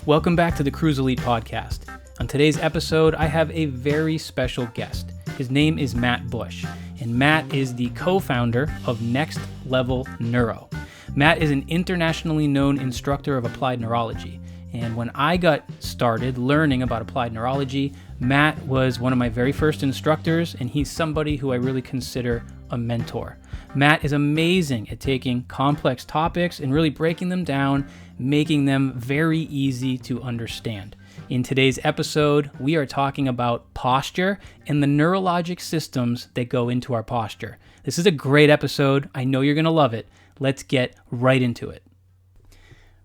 Welcome back to the Cruise Elite podcast. On today's episode, I have a very special guest. His name is Matt Bush, and Matt is the co-founder of Next Level Neuro. Matt is an internationally known instructor of applied neurology, and when I got started learning about applied neurology, Matt was one of my very first instructors, and he's somebody who I really consider a mentor. Matt is amazing at taking complex topics and really breaking them down, making them very easy to understand. In today's episode, we are talking about posture and the neurologic systems that go into our posture. This is a great episode. I know you're going to love it. Let's get right into it.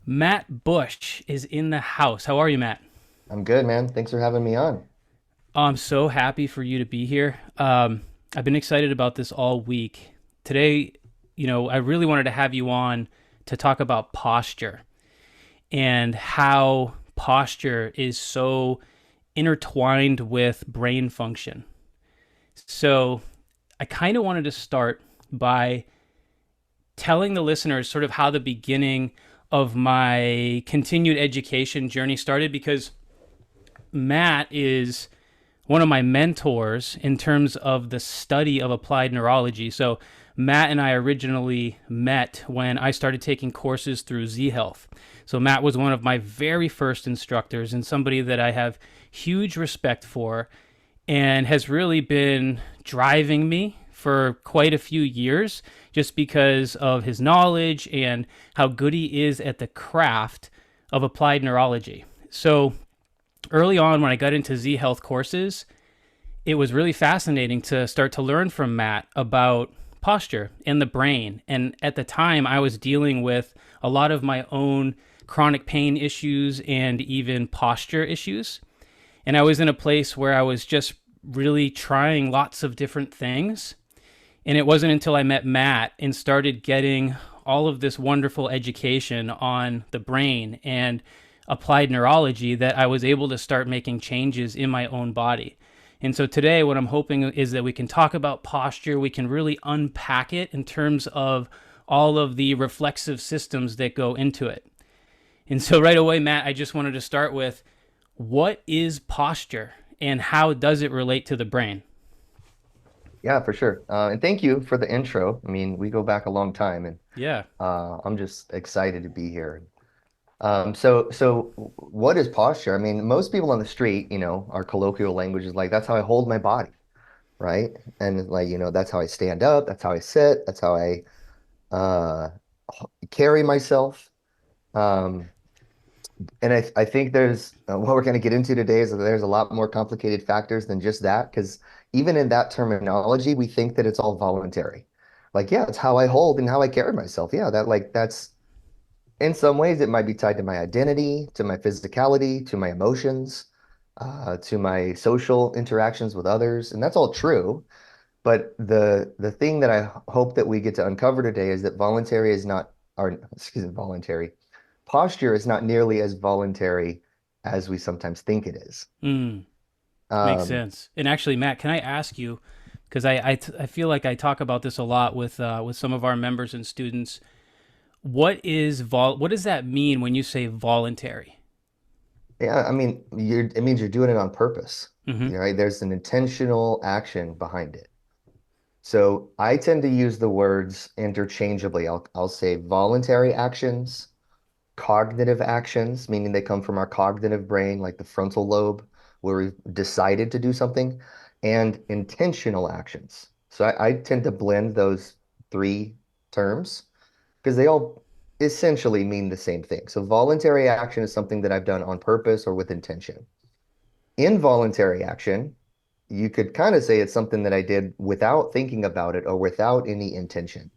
Matt Bush is in the house. How are you, Matt? I'm good, man. Thanks for having me on. I'm so happy for you to be here. I've been excited about this all week. Today, I really wanted to have you on to talk about posture and how posture is so intertwined with brain function. So I kind of wanted to start by telling the listeners sort of how the beginning of my continued education journey started, because Matt is one of my mentors in terms of the study of applied neurology. So Matt and I originally met when I started taking courses through Z Health. So Matt was one of my very first instructors and somebody that I have huge respect for and has really been driving me for quite a few years just because of his knowledge and how good he is at the craft of applied neurology. So early on when I got into Z Health courses, it was really fascinating to start to learn from Matt about posture and the brain. And at the time, I was dealing with a lot of my own chronic pain issues and even posture issues. And I was in a place where I was just really trying lots of different things. And it wasn't until I met Matt and started getting all of this wonderful education on the brain and applied neurology that I was able to start making changes in my own body. And so today what I'm hoping is that we can talk about posture. We can really unpack it in terms of all of the reflexive systems that go into it. And so right away, Matt, I just wanted to start with, what is posture and how does it relate to the brain? Yeah, for sure. And thank you for the intro. I mean, we go back a long time, and Yeah. I'm just excited to be here. So what is posture? I mean, most people on the street, our colloquial language is like, that's how I hold my body, right? And like, that's how I stand up, that's how I sit, that's how I uh, carry myself. Um, and I think there's what we're going to get into today is that there's a lot more complicated factors than just that, because even in that terminology, we think that it's all voluntary. Like, yeah, it's how I hold and how I carry myself. Yeah, that's in some ways it might be tied to my identity, to my physicality, to my emotions, to my social interactions with others, and that's all true. But the thing that I hope that we get to uncover today is that voluntary is not, or excuse me, voluntary. Posture is not nearly as voluntary as we sometimes think it is. Mm, makes Um, sense. And actually, Matt, can I ask you, because I feel like I talk about this a lot with some of our members and students. What does that mean when you say voluntary? yeah, I mean, it means you're doing it on purpose. Mm-hmm. Right? There's an intentional action behind it. So I tend to use the words interchangeably. I'll say voluntary actions, cognitive actions, meaning they come from our cognitive brain, like the frontal lobe, where we've decided to do something, and intentional actions. So I tend to blend those three terms because they all essentially mean the same thing. So voluntary action is something that I've done on purpose or with intention. Involuntary action, you could kind of say it's something that I did without thinking about it or without any intention.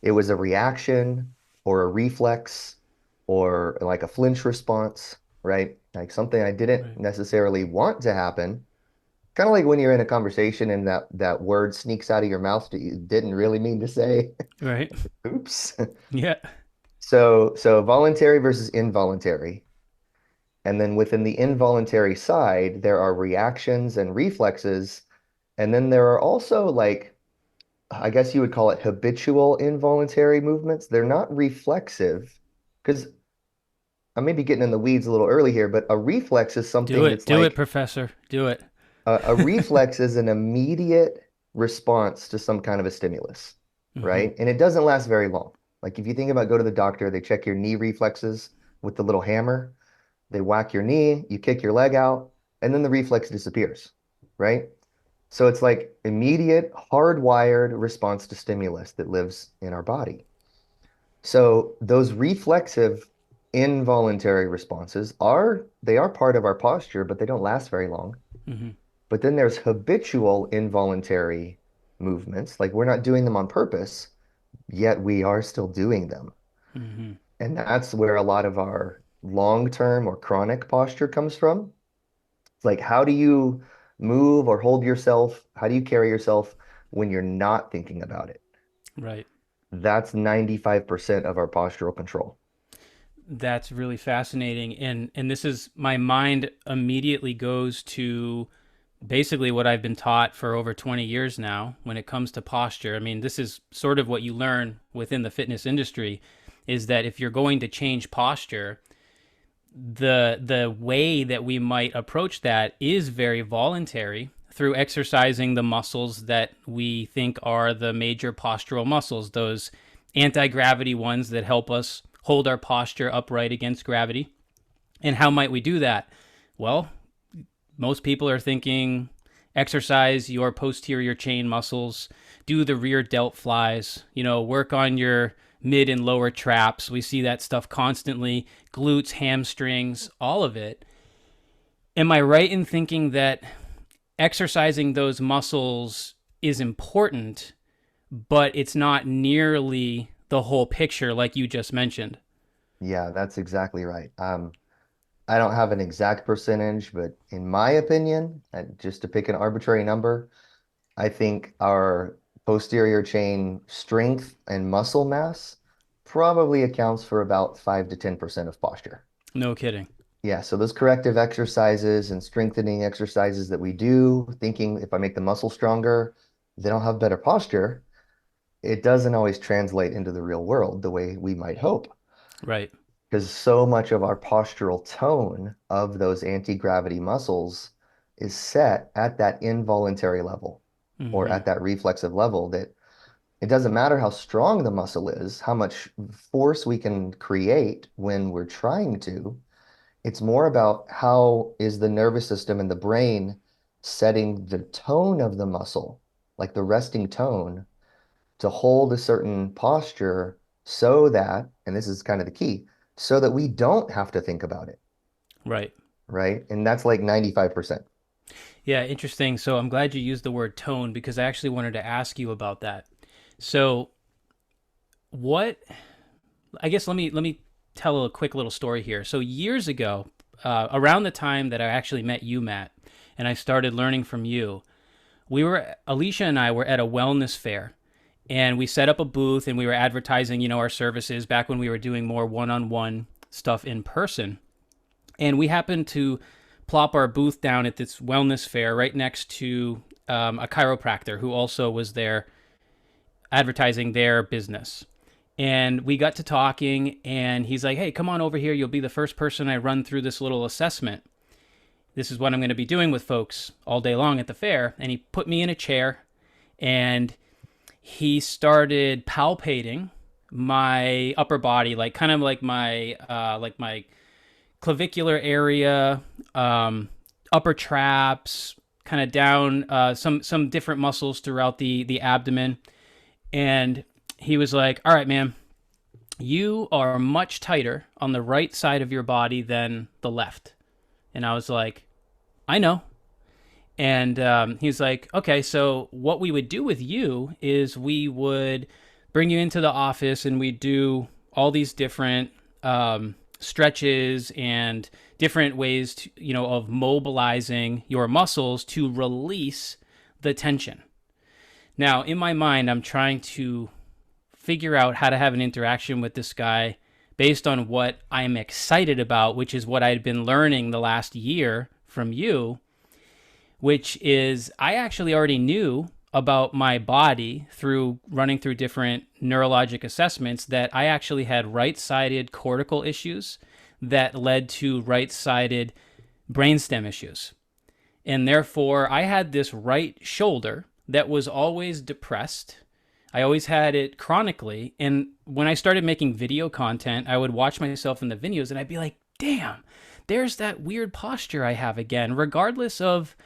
It was a reaction or a reflex or like a flinch response, right? Like something I didn't Right. necessarily want to happen. Kind of like when you're in a conversation and that word sneaks out of your mouth that you didn't really mean to say. Right. Oops. Yeah. So voluntary versus involuntary. And then within the involuntary side, there are reactions and reflexes. And then there are also like, I guess you would call it habitual involuntary movements. They're not reflexive because I may be getting in the weeds a little early here, but a reflex is Do something it. that's Do it, like professor. Do it. a reflex is an immediate response to some kind of a stimulus, Hmm. right? And it doesn't last very long. Like if you think about go to the doctor, they check your knee reflexes with the little hammer. They whack your knee, you kick your leg out, and then the reflex disappears, right? So it's like immediate, hardwired response to stimulus that lives in our body. So those reflexive involuntary responses are part of our posture, but they don't last very long. Hmm. But then there's habitual involuntary movements, like we're not doing them on purpose, yet we are still doing them. Hmm. And that's where a lot of our long-term or chronic posture comes from. It's like, how do you move or hold yourself? How do you carry yourself when you're not thinking about it? Right. That's 95% of our postural control. That's really fascinating. And this is my mind immediately goes to basically what I've been taught for over 20 years now when it comes to posture. I mean, this is sort of what you learn within the fitness industry is that if you're going to change posture, the way that we might approach that is very voluntary through exercising the muscles that we think are the major postural muscles, those anti-gravity ones that help us hold our posture upright against gravity. And how might we do that? Well, most people are thinking exercise your posterior chain muscles, do the rear delt flies, work on your mid and lower traps. We see that stuff constantly, glutes, hamstrings, all of it. Am I right in thinking that exercising those muscles is important, but it's not nearly the whole picture like you just mentioned? Yeah, that's exactly right. I don't have an exact percentage, but in my opinion, and just to pick an arbitrary number, I think our posterior chain strength and muscle mass probably accounts for about 5 to 10% of posture. No kidding. Yeah, so those corrective exercises and strengthening exercises that we do, thinking if I make the muscle stronger, then I'll have better posture, it doesn't always translate into the real world the way we might hope. Right. Because so much of our postural tone of those anti-gravity muscles is set at that involuntary level or Hmm. at that reflexive level that it doesn't matter how strong the muscle is, how much force we can create when we're trying to. It's more about how is the nervous system and the brain setting the tone of the muscle, like the resting tone, to hold a certain posture so that, and this is kind of the key, so that we don't have to think about it, Right. right? And that's like 95%. Yeah, interesting. So I'm glad you used the word tone because I actually wanted to ask you about that. So what I guess let me tell a quick little story here. So years ago, around the time that I actually met you, Matt, and I started learning from you, Alicia and I were at a wellness fair, and we set up a booth and we were advertising, our services back when we were doing more one-on-one stuff in person. And we happened to plop our booth down at this wellness fair right next to a chiropractor who also was there advertising their business. And we got to talking, and he's like, "Hey, come on over here. You'll be the first person I run through this little assessment. This is what I'm going to be doing with folks all day long at the fair." And he put me in a chair, and he started palpating my upper body, like kind of like my clavicular area, upper traps, kind of down some different muscles throughout the abdomen. And he was like, "All right, man, you are much tighter on the right side of your body than the left." And I was like, "I know." And he's like, "Okay, so what we would do with you is we would bring you into the office and we do all these different stretches and different ways to, of mobilizing your muscles to release the tension." Now, in my mind, I'm trying to figure out how to have an interaction with this guy based on what I'm excited about, which is what I'd been learning the last year from you, which is I actually already knew about my body through running through different neurologic assessments that I actually had right-sided cortical issues that led to right-sided brainstem issues. And therefore, I had this right shoulder that was always depressed. I always had it chronically. And when I started making video content, I would watch myself in the videos and I'd be like, damn, there's that weird posture I have again, regardless of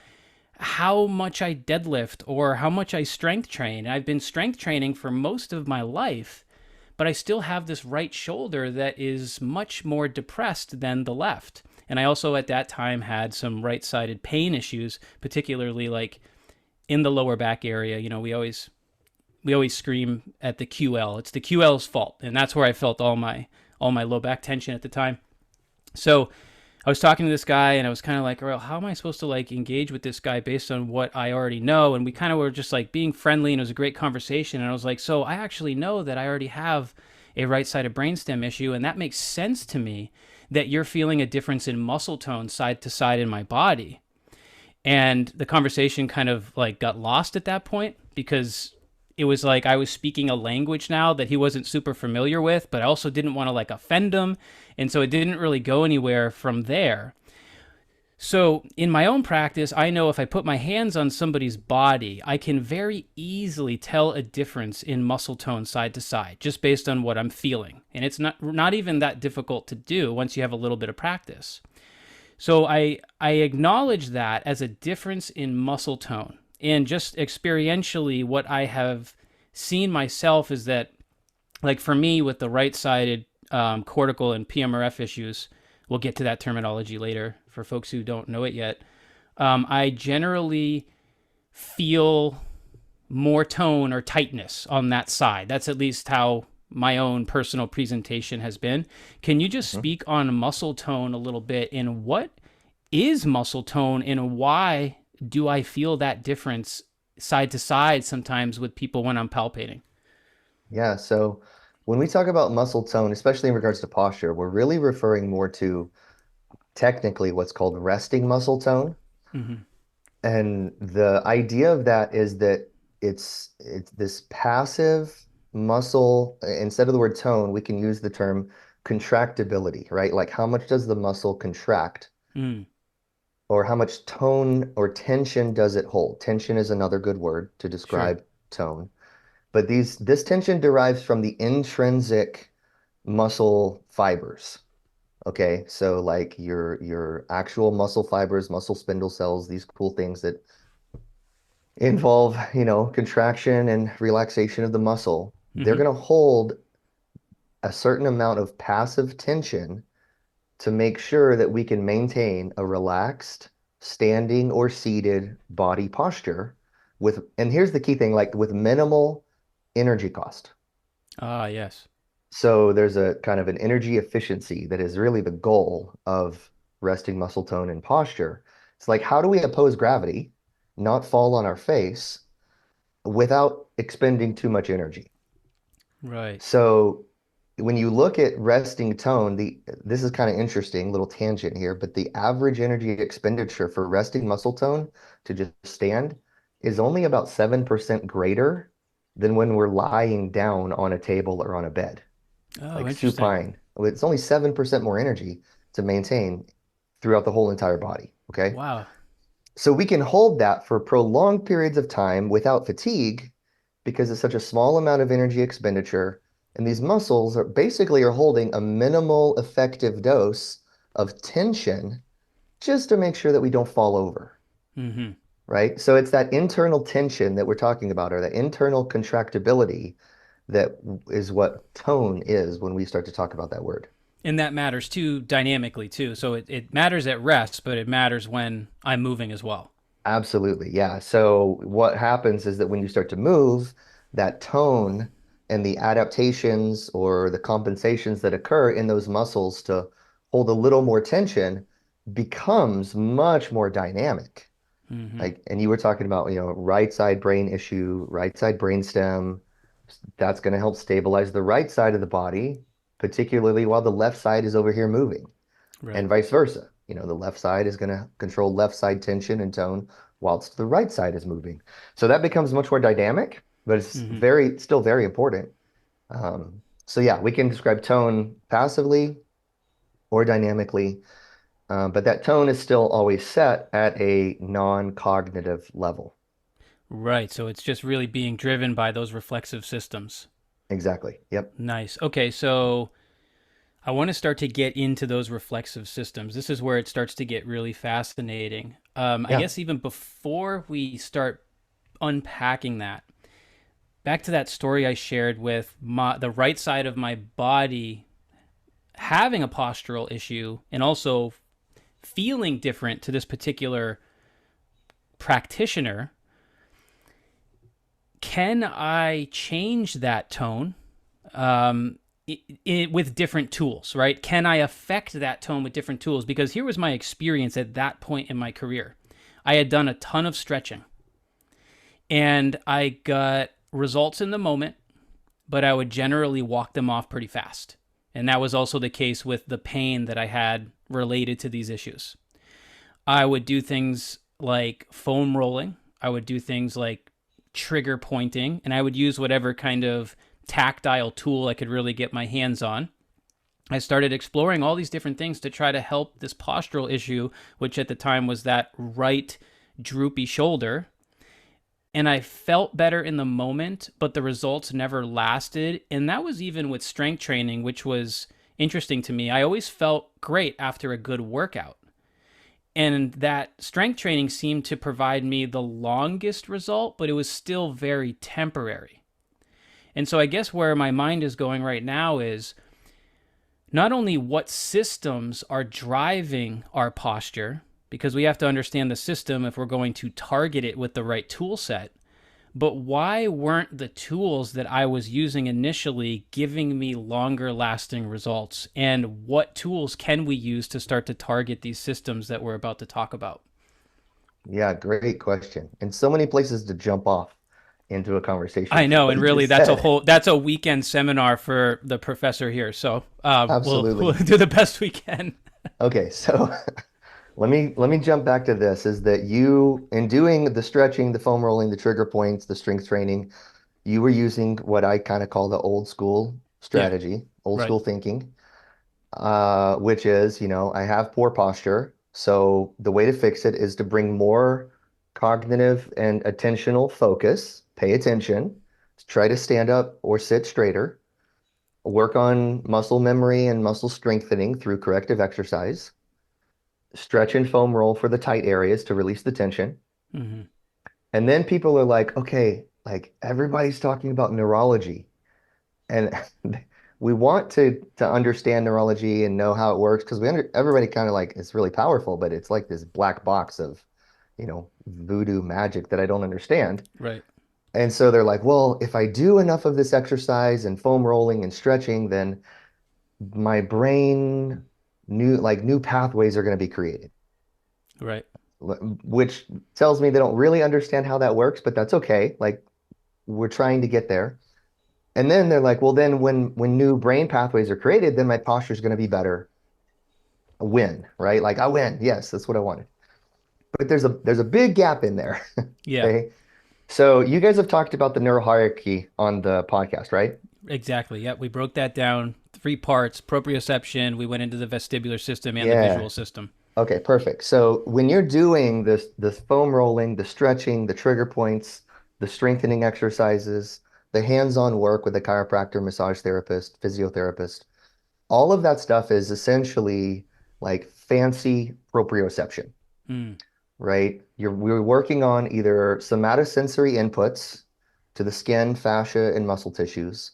how much I deadlift or how much I strength train. I've been strength training for most of my life, but I still have this right shoulder that is much more depressed than the left. And I also at that time had some right sided pain issues, particularly like in the lower back area. You know, we always scream at the QL. It's the QL's fault, and that's where I felt all my low back tension at the time. So I was talking to this guy, and I was kind of like, well, how am I supposed to like engage with this guy based on what I already know? And we kind of were just like being friendly, and it was a great conversation. And I was like, so I actually know that I already have a right-sided brainstem issue, and that makes sense to me that you're feeling a difference in muscle tone side to side in my body. And the conversation kind of like got lost at that point because it was like I was speaking a language now that he wasn't super familiar with, but I also didn't want to like offend him. And so it didn't really go anywhere from there. So in my own practice, I know if I put my hands on somebody's body, I can very easily tell a difference in muscle tone side to side just based on what I'm feeling. And it's not even that difficult to do once you have a little bit of practice. So I acknowledge that as a difference in muscle tone. And just experientially, what I have seen myself is that, like for me, with the right-sided cortical and PMRF issues, we'll get to that terminology later for folks who don't know it yet. I generally feel more tone or tightness on that side. That's at least how my own personal presentation has been. Can you just speak on muscle tone a little bit and what is muscle tone and why do I feel that difference side to side sometimes with people when I'm palpating? Yeah, so when we talk about muscle tone, especially in regards to posture, we're really referring more to technically what's called resting muscle tone. Mm-hmm. And the idea of that is that it's this passive muscle, instead of the word tone, we can use the term contractibility, right? Like how much does the muscle contract Mm, or how much tone or tension does it hold? Tension is another good word to sure. describe tone. But this tension derives from the intrinsic muscle fibers. Okay, so like your actual muscle fibers, muscle spindle cells, these cool things that involve, contraction and relaxation of the muscle, they're Mm-hmm. going to hold a certain amount of passive tension to make sure that we can maintain a relaxed, standing or seated body posture and here's the key thing, like with minimal energy cost. Ah, yes. So there's a kind of an energy efficiency that is really the goal of resting muscle tone and posture. It's like, how do we oppose gravity, not fall on our face without expending too much energy? Right. So when you look at resting tone, this is kind of interesting, little tangent here, but the average energy expenditure for resting muscle tone to just stand is only about 7% greater than when we're lying down on a table or on a bed, Oh, like interesting. supine. It's only 7% more energy to maintain throughout the whole entire body. Okay. Wow. So we can hold that for prolonged periods of time without fatigue because it's such a small amount of energy expenditure. And these muscles are holding a minimal effective dose of tension just to make sure that we don't fall over, Mm-hmm. right? So it's that internal tension that we're talking about, or that internal contractibility that is what tone is when we start to talk about that word. And that matters too dynamically too. So it matters at rest, but it matters when I'm moving as well. Absolutely. Yeah. So what happens is that when you start to move, that tone and the adaptations or the compensations that occur in those muscles to hold a little more tension becomes much more dynamic. Mm-hmm. Like, and you were talking about, right side brain issue, right side brainstem. That's going to help stabilize the right side of the body, particularly while the left side is over here moving Right. and vice versa. The left side is going to control left side tension and tone whilst the right side is moving. So that becomes much more dynamic, but it's Mm-hmm. still very important. So yeah, we can describe tone passively, or dynamically, but that tone is still always set at a non-cognitive level. Right. So it's just really being driven by those reflexive systems. Exactly. Yep. Nice. Okay, so I want to start to get into those reflexive systems. This is where it starts to get really fascinating. I Yeah. guess even before we start unpacking that, back to that story I shared with the right side of my body having a postural issue and also feeling different to this particular practitioner. Can I change that tone with different tools, right? Can I affect that tone with different tools? Because here was my experience at that point in my career. I had done a ton of stretching and I got results in the moment, but I would generally walk them off pretty fast. And that was also the case with the pain that I had related to these issues. I would do things like foam rolling. I would do things like trigger pointing, and I would use whatever kind of tactile tool I could really get my hands on. I started exploring all these different things to try to help this postural issue, which at the time was that right droopy shoulder. And I felt better in the moment, but the results never lasted. And that was even with strength training, which was interesting to me. I always felt great after a good workout. And that strength training seemed to provide me the longest result, but it was still very temporary. And so I guess where my mind is going right now is not only what systems are driving our posture, because we have to understand the system if we're going to target it with the right tool set, but why weren't the tools that I was using initially giving me longer lasting results? And what tools can we use to start to target these systems that we're about to talk about? Yeah, great question. And so many places to jump off into a conversation I from know, what and you really just that's a said. whole weekend seminar for the professor here. So we'll Absolutely. do the best we can. Okay, so let me jump back to this is that you in doing the stretching, the foam rolling, the trigger points, the strength training, you were using what I kind of call the old school Yeah, strategy, old right, school thinking, which is, I have poor posture. So the way to fix it is to bring more cognitive and attentional focus, pay attention, try to stand up or sit straighter, work on muscle memory and muscle strengthening through corrective exercise, stretch and foam roll for the tight areas to release the tension. hmm And then people are like, okay, like everybody's talking about neurology. And we want to understand neurology and know how it works because everybody kind of like it's really powerful, but it's like this black box of, voodoo magic that I don't understand. right, And so they're like, well, if I do enough of this exercise and foam rolling and stretching, then my brain new pathways are going to be created, right, which tells me they don't really understand how that works, but that's okay. Like we're trying to get there. And then they're like, well, then when new brain pathways are created, then my posture is going to be better. A win, right? Like I win. Yes, that's what I wanted. But there's a big gap in there. yeah, Okay. So you guys have talked about the neurohierarchy on the podcast, right? exactly. Yeah, we broke that down three parts: proprioception. We went into the vestibular system and the Yeah. visual system. Okay, perfect. So when you're doing this foam rolling, the stretching, the trigger points, the strengthening exercises, the hands-on work with a chiropractor, massage therapist, physiotherapist, all of that stuff is essentially like fancy proprioception, Mm, right? We're working on either somatosensory inputs to the skin, fascia, and muscle tissues,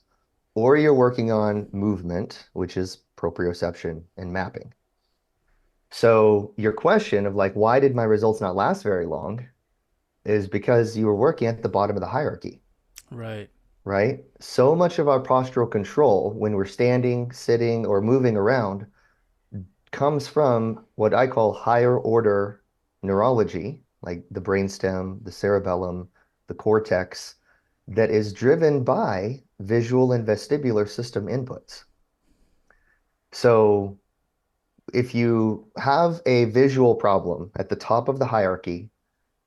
or you're working on movement, which is proprioception and mapping. So your question of like, why did my results not last very long is because you were working at the bottom of the hierarchy, right, right? So much of our postural control when we're standing, sitting, or moving around comes from what I call higher order neurology, like the brainstem, the cerebellum, the cortex, that is driven by visual and vestibular system inputs. So if you have a visual problem at the top of the hierarchy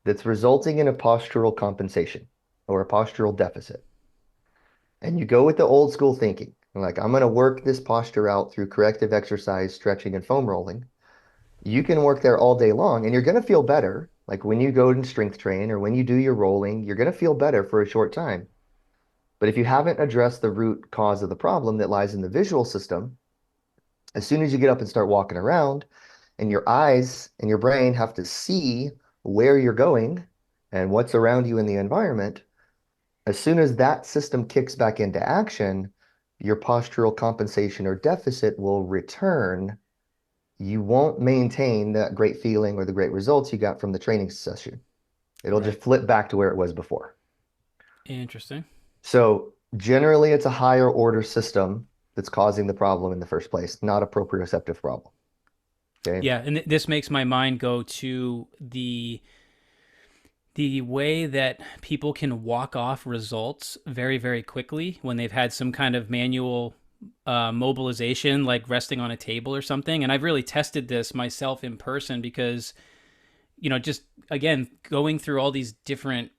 that's resulting in a postural compensation or a postural deficit, and you go with the old school thinking, Like, I'm going to work this posture out through corrective exercise, stretching, and foam rolling. You can work there all day long and you're going to feel better. Like when you go and strength train or when you do your rolling, you're going to feel better for a short time. But if you haven't addressed the root cause of the problem that lies in the visual system, as soon as you get up and start walking around, and your eyes and your brain have to see where you're going and what's around you in the environment, as soon as that system kicks back into action, your postural compensation or deficit will return. You won't maintain that great feeling or the great results you got from the training session. It'll Right. just flip back to where it was before. Interesting. So generally, it's a higher order system that's causing the problem in the first place, not a proprioceptive problem. Okay. Yeah, and this makes my mind go to the way that people can walk off results very, very quickly when they've had some kind of manual mobilization, like resting on a table or something. And I've really tested this myself in person because, just again, going through all these different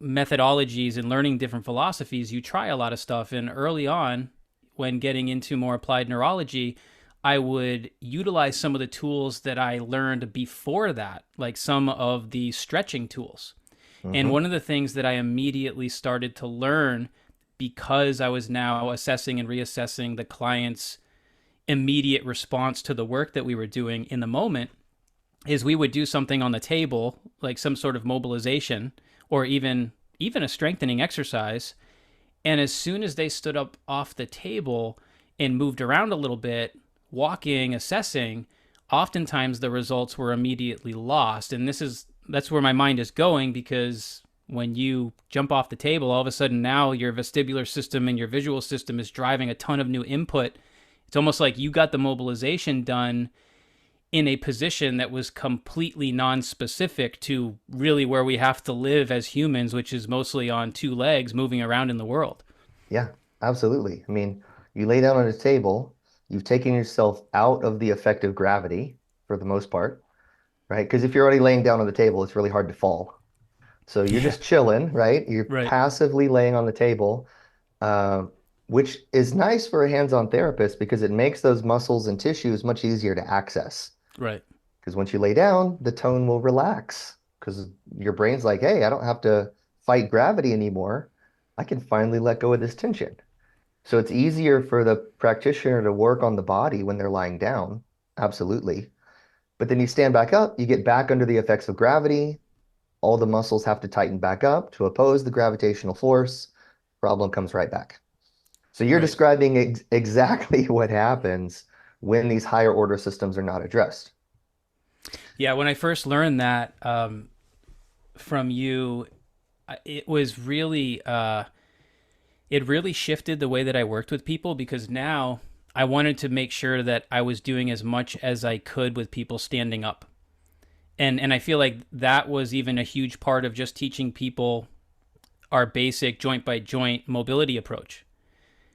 methodologies and learning different philosophies, you try a lot of stuff. And early on, when getting into more applied neurology, I would utilize some of the tools that I learned before that, like some of the stretching tools. And Hmm. one of the things that I immediately started to learn because I was now assessing and reassessing the client's immediate response to the work that we were doing in the moment is we would do something on the table, like some sort of mobilization or even a strengthening exercise, and as soon as they stood up off the table and moved around a little bit, walking, assessing, oftentimes the results were immediately lost. And that's where my mind is going because when you jump off the table, all of a sudden now your vestibular system and your visual system is driving a ton of new input. It's almost like you got the mobilization done in a position that was completely non-specific to really where we have to live as humans, which is mostly on two legs moving around in the world. Yeah, absolutely. I mean, you lay down on a table, you've taken yourself out of the effective gravity for the most part, right? Because if you're already laying down on the table, it's really hard to fall. So you're Yeah, just chilling, right? You're right, passively laying on the table, uh, which is nice for a hands-on therapist because it makes those muscles and tissues much easier to access. right, Because once you lay down, the tone will relax because your brain's like, hey, I don't have to fight gravity anymore. I can finally let go of this tension. So it's easier for the practitioner to work on the body when they're lying down. Absolutely. But then you stand back up, you get back under the effects of gravity. All the muscles have to tighten back up to oppose the gravitational force. Problem comes right back. So you're right. describing exactly what happens when these higher order systems are not addressed. Yeah, when I first learned that from you, it was really it really shifted the way that I worked with people because now I wanted to make sure that I was doing as much as I could with people standing up. And I feel like that was even a huge part of just teaching people our basic joint by joint mobility approach,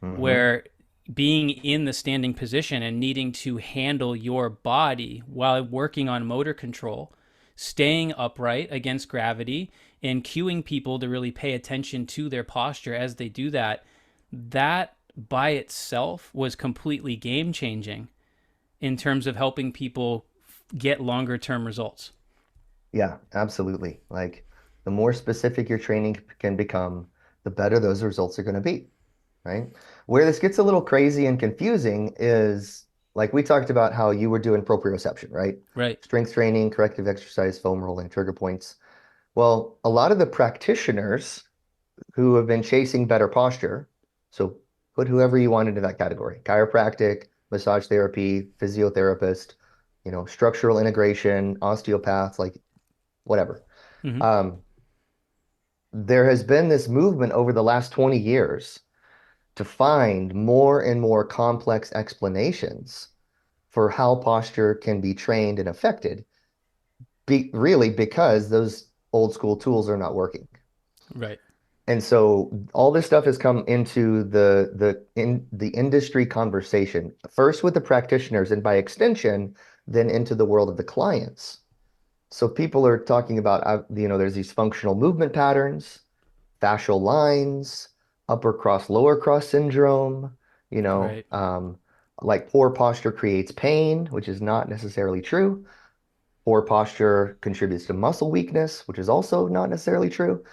Hmm. where being in the standing position and needing to handle your body while working on motor control, staying upright against gravity, and cueing people to really pay attention to their posture as they do that, that by itself was completely game changing in terms of helping people get longer term results. Yeah, absolutely. Like the more specific your training can become, the better those results are going to be, right? Where this gets a little crazy and confusing is like we talked about how you were doing proprioception, right? Right. Strength training, corrective exercise, foam rolling, trigger points. Well, a lot of the practitioners who have been chasing better posture, so put whoever you want into that category, chiropractic, massage therapy, physiotherapist, structural integration, osteopaths, like whatever. Mm-hmm. Um, there has been this movement over the last 20 years to find more and more complex explanations for how posture can be trained and affected, really because those old school tools are not working. Right. And so all this stuff has come into the industry conversation, first with the practitioners and by extension, then into the world of the clients. So people are talking about, there's these functional movement patterns, fascial lines, upper cross, lower cross syndrome. you know, Right. like poor posture creates pain, which is not necessarily true. Poor posture contributes to muscle weakness, which is also not necessarily true.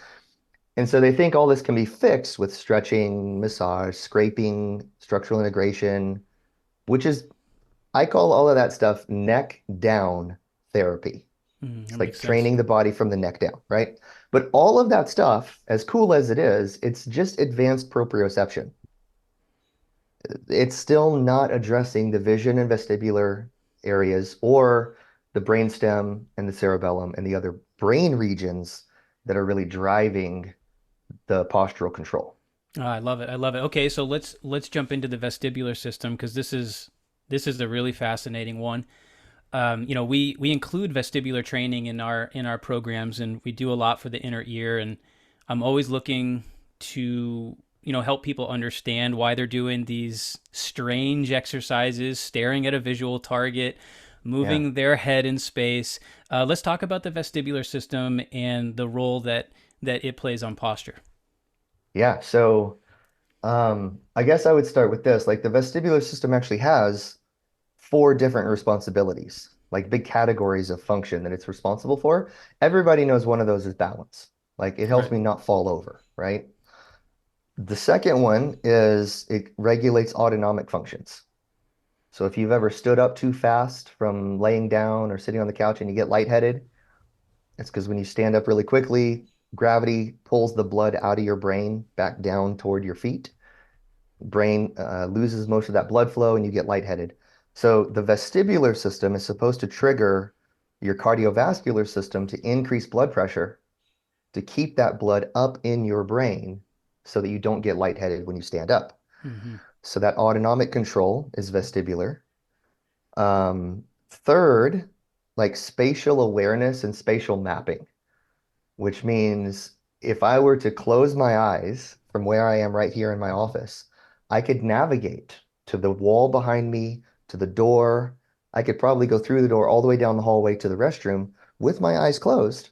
And so they think all this can be fixed with stretching, massage, scraping, structural integration, which is, I call all of that stuff neck down therapy. That It's makes like sense. training the body from the neck down, right? But all of that stuff, as cool as it is, it's just advanced proprioception. It's still not addressing the vision and vestibular areas or the brainstem and the cerebellum and the other brain regions that are really driving the postural control. I love it. I love it. Okay, so let's jump into the vestibular system because this is a really fascinating one. We include vestibular training in our programs, and we do a lot for the inner ear. And I'm always looking to help people understand why they're doing these strange exercises, staring at a visual target, Yeah. moving their head in space. Let's talk about the vestibular system and the role that it plays on posture. Yeah. So I guess I would start with this. Like the vestibular system actually has four different responsibilities, like big categories of function that it's responsible for. Everybody knows one of those is balance. Like it helps Right. me not fall over, right? The second one is it regulates autonomic functions. So if you've ever stood up too fast from laying down or sitting on the couch and you get lightheaded, it's because when you stand up really quickly, gravity pulls the blood out of your brain back down toward your feet. Brain loses most of that blood flow and you get lightheaded. So the vestibular system is supposed to trigger your cardiovascular system to increase blood pressure to keep that blood up in your brain so that you don't get lightheaded when you stand up. Mm-hmm. So that autonomic control is vestibular. Third, like spatial awareness and spatial mapping, which means if I were to close my eyes from where I am right here in my office, I could navigate to the wall behind me, to the door. I could probably go through the door all the way down the hallway to the restroom with my eyes closed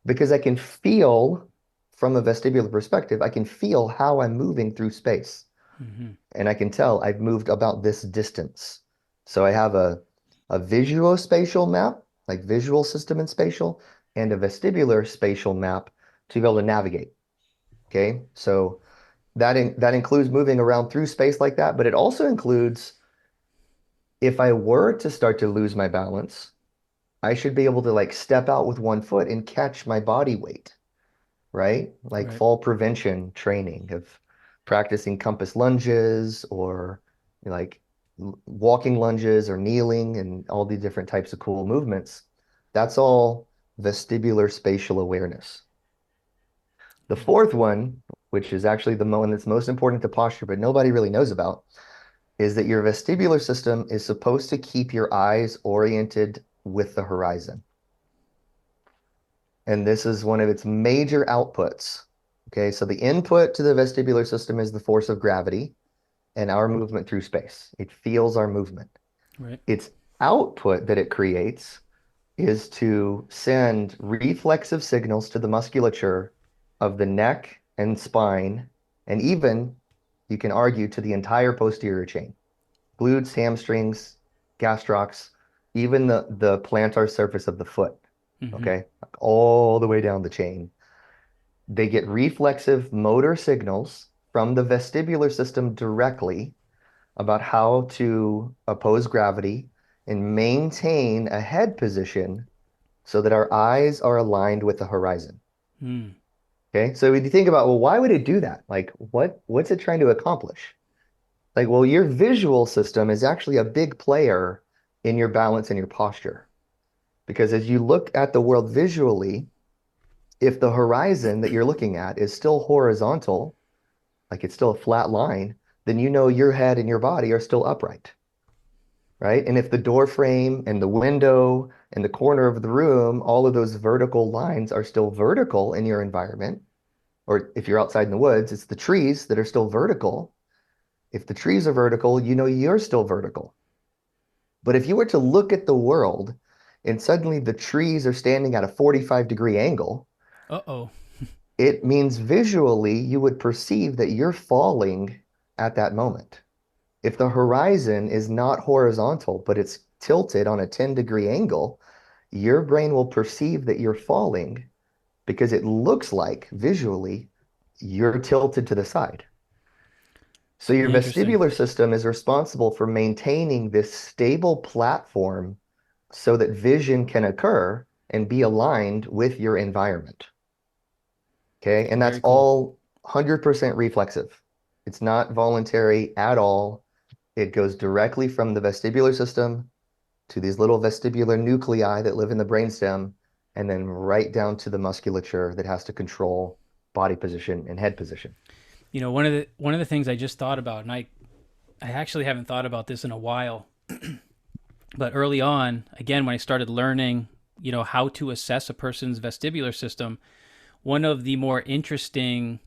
because I can feel from a vestibular perspective, I can feel how I'm moving through space. Mm-hmm. And I can tell I've moved about this distance. So I have a visuospatial map, like visual system and spatial, and a vestibular spatial map to be able to navigate. Okay, so that includes moving around through space like that, but it also includes if I were to start to lose my balance, I should be able to like step out with one foot and catch my body weight, right? Like Right. fall prevention training of practicing compass lunges or like walking lunges or kneeling and all the different types of cool movements. That's all vestibular spatial awareness. The fourth one, which is actually the one that's most important to posture, but nobody really knows about, is that your vestibular system is supposed to keep your eyes oriented with the horizon. And this is one of its major outputs. Okay, so the input to the vestibular system is the force of gravity and our movement through space. It feels our movement. Right. Its output that it creates is to send reflexive signals to the musculature of the neck and spine, and even you can argue to the entire posterior chain, glutes, hamstrings, gastrocs, even the plantar surface of the foot. Mm-hmm. Okay, all the way down the chain. They get reflexive motor signals from the vestibular system directly about how to oppose gravity and maintain a head position so that our eyes are aligned with the horizon. Mm. Okay, so when you think about, well, why would it do that? Like, what's it trying to accomplish? Like, well, your visual system is actually a big player in your balance and your posture. Because as you look at the world visually, if the horizon that you're looking at is still horizontal, like it's still a flat line, then you know your head and your body are still upright, right? And if the door frame and the window and the corner of the room, all of those vertical lines are still vertical in your environment, or if you're outside in the woods, it's the trees that are still vertical. If the trees are vertical, you know you're still vertical. But if you were to look at the world and suddenly the trees are standing at a 45-degree angle, Uh-oh. it means visually you would perceive that you're falling at that moment. If the horizon is not horizontal, but it's tilted on a 10-degree angle, your brain will perceive that you're falling because it looks like visually you're tilted to the side. So your Interesting. vestibular system is responsible for maintaining this stable platform so that vision can occur and be aligned with your environment. Okay. And that's Very cool. all 100% reflexive. It's not voluntary at all. It goes directly from the vestibular system to these little vestibular nuclei that live in the brainstem, and then right down to the musculature that has to control body position and head position. You know, one of the things I just thought about, and I actually haven't thought about this in a while, but early on, again, when I started learning, how to assess a person's vestibular system, one of the more interesting,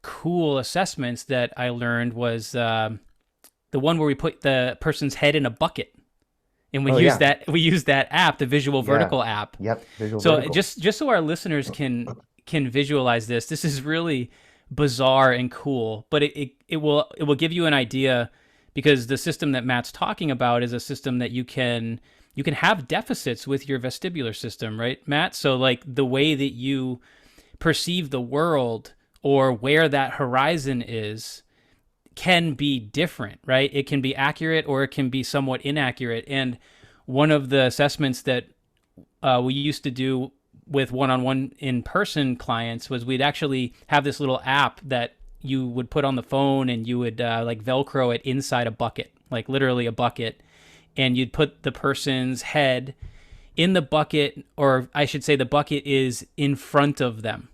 cool assessments that I learned was the one where we put the person's head in a bucket, and we Oh use yeah. that app, the visual Yeah. vertical app. Yep. Visual So vertical. just so our listeners can visualize this, this is really bizarre and cool, but it will give you an idea, because the system that Matt's talking about is a system that you can have deficits with your vestibular system, right, Matt? So like the way that you perceive the world or where that horizon is can be different, right? It can be accurate or it can be somewhat inaccurate. And one of the assessments that we used to do with one-on-one in-person clients was we'd actually have this little app that you would put on the phone, and you would like Velcro it inside a bucket, like literally a bucket, and you'd put the person's head in the bucket, or I should say the bucket is in front of them,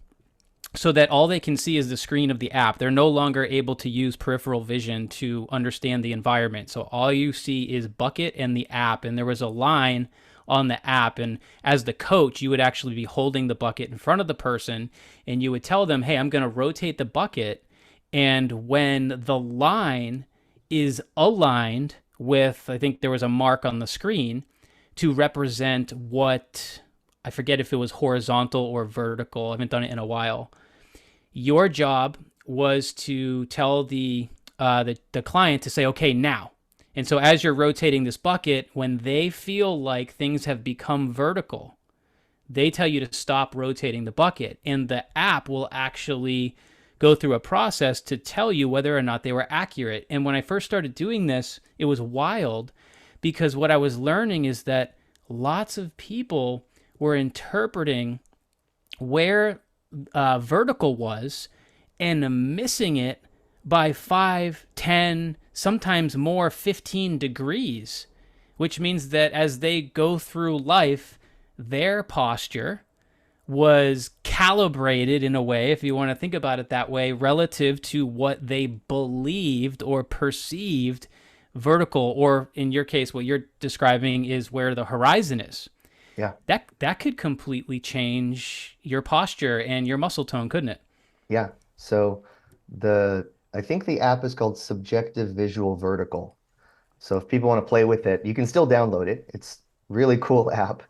so that all they can see is the screen of the app. They're no longer able to use peripheral vision to understand the environment. So all you see is bucket and the app. And there was a line on the app. And as the coach, you would actually be holding the bucket in front of the person, and you would tell them, hey, I'm going to rotate the bucket. And when the line is aligned with, I think there was a mark on the screen to represent what, I forget if it was horizontal or vertical. I haven't done it in a while. Your job was to tell the client to say, okay, now. And so as you're rotating this bucket, when they feel like things have become vertical, they tell you to stop rotating the bucket, and the app will actually go through a process to tell you whether or not they were accurate. And when I first started doing this, it was wild, because what I was learning is that lots of people were interpreting where vertical was and missing it by 5, 10, sometimes more, 15 degrees, which means that as they go through life, their posture was calibrated in a way, if you want to think about it that way, relative to what they believed or perceived vertical, or in your case, what you're describing is where the horizon is. Yeah. That could completely change your posture and your muscle tone, couldn't it? Yeah. So I think the app is called Subjective Visual Vertical. So if people want to play with it, you can still download it. It's really cool app.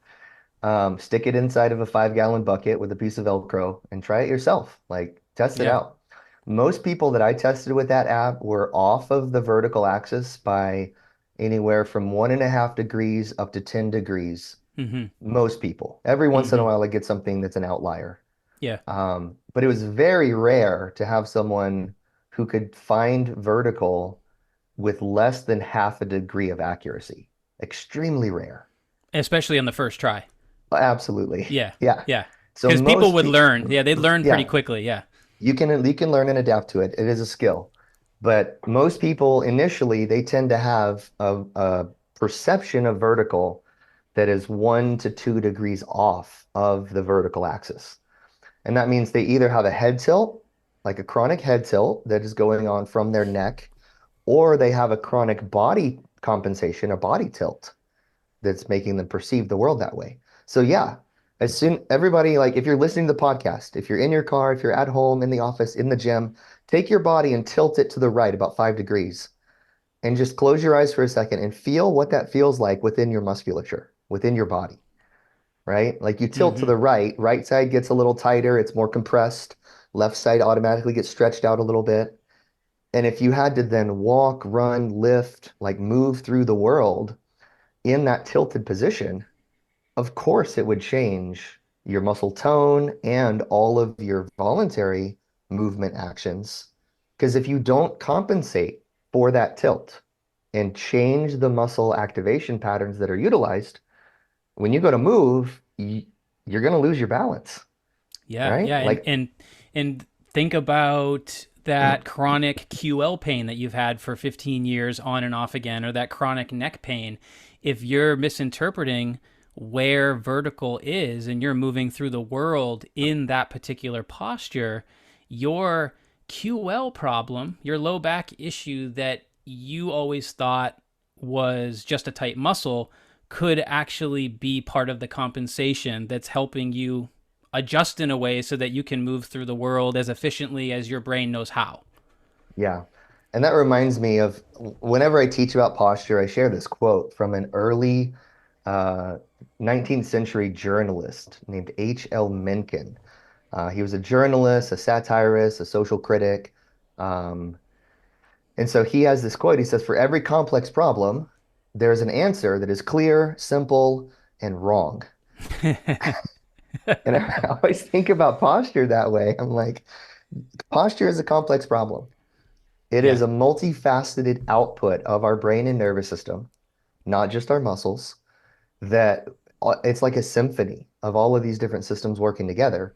Stick it inside of a 5-gallon bucket with a piece of Velcro and try it yourself. Like test it Yeah. out. Most people that I tested with that app were off of the vertical axis by anywhere from 1.5 degrees up to 10 degrees. Mm-hmm. Most people. Every once in a Mm-hmm. while, I get something that's an outlier. Yeah. But it was very rare to have someone who could find vertical with less than half a degree of accuracy. Extremely rare. Especially on the first try. Absolutely. Yeah. Yeah. Yeah. So Because people most would people, learn. Yeah, they'd learn pretty yeah, quickly. Yeah. you can learn and adapt to it. It is a skill. But most people initially they tend to have a perception of vertical that is 1 to 2 degrees off of the vertical axis. And that means they either have a head tilt, like a chronic head tilt that is going on from their neck, or they have a chronic body compensation, a body tilt that's making them perceive the world that way. So yeah, as soon everybody, like if you're listening to the podcast, if you're in your car, if you're at home, in the office, in the gym, take your body and tilt it to the right about 5 degrees and just close your eyes for a second and feel what that feels like within your musculature, within your body, right? Like you tilt to Mm-hmm. the right side gets a little tighter, it's more compressed, left side automatically gets stretched out a little bit. And if you had to then walk, run, lift, like move through the world in that tilted position, of course it would change your muscle tone and all of your voluntary movement actions. Because if you don't compensate for that tilt and change the muscle activation patterns that are utilized, when you go to move, you're going to lose your balance, Yeah, right? yeah, Like, and think about that chronic QL pain that you've had for 15 years on and off again, or that chronic neck pain. If you're misinterpreting where vertical is and you're moving through the world in that particular posture, your QL problem, your low back issue that you always thought was just a tight muscle, could actually be part of the compensation that's helping you adjust in a way so that you can move through the world as efficiently as your brain knows how. yeah. And that reminds me of whenever I teach about posture, I share this quote from an early uh, 19th century journalist named H.L. Mencken. He was a journalist, a satirist, a social critic. Um, and so he has this quote. He says, for every complex problem, there's an answer that is clear, simple, and wrong. And I always think about posture that way. I'm like, posture is a complex problem. It Yeah, is a multifaceted output of our brain and nervous system, not just our muscles, that it's like a symphony of all of these different systems working together.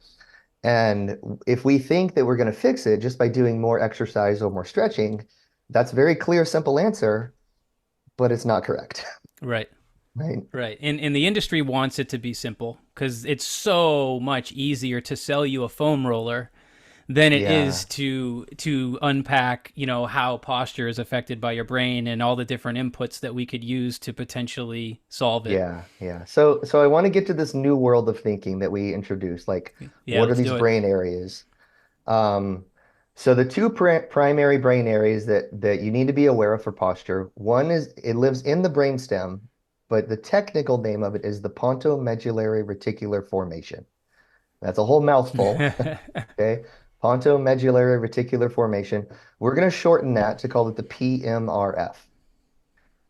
And if we think that we're going to fix it just by doing more exercise or more stretching, that's a very clear, simple answer, but it's not correct, right. right? Right. And the industry wants it to be simple because it's so much easier to sell you a foam roller than it is Yeah, to unpack, how posture is affected by your brain and all the different inputs that we could use to potentially solve it. yeah. So I want to get to this new world of thinking that we introduced. Like, Yeah, what are let's these do it. brain areas? Um, so the two primary brain areas that you need to be aware of for posture, one is it lives in the brainstem, but the technical name of it is the pontomedullary reticular formation. That's a whole mouthful, okay? Pontomedullary reticular formation. We're going to shorten that to call it the PMRF.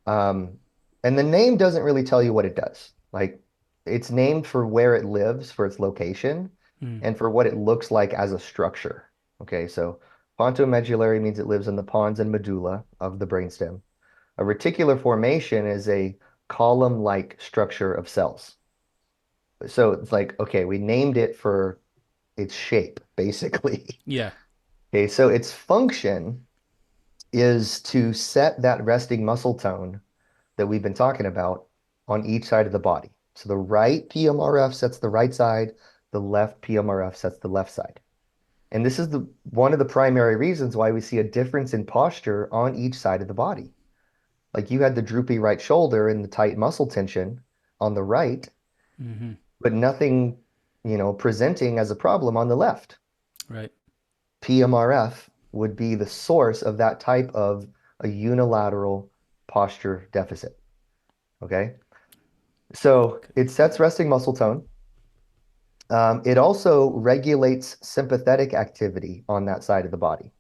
Um, and the name doesn't really tell you what it does. Like it's named for where it lives, for its location, Mm, and for what it looks like as a structure. Okay, so pontomedullary means it lives in the pons and medulla of the brainstem. A reticular formation is a column-like structure of cells. So it's like, okay, we named it for its shape, basically. yeah. Okay, so its function is to set that resting muscle tone that we've been talking about on each side of the body. So the right PMRF sets the right side, the left PMRF sets the left side. And this is the one of the primary reasons why we see a difference in posture on each side of the body. Like you had the droopy right shoulder and the tight muscle tension on the right, Hmm. but nothing, presenting as a problem on the left. Right. PMRF would be the source of that type of a unilateral posture deficit. Okay. So Okay. it sets resting muscle tone. It also regulates sympathetic activity on that side of the body.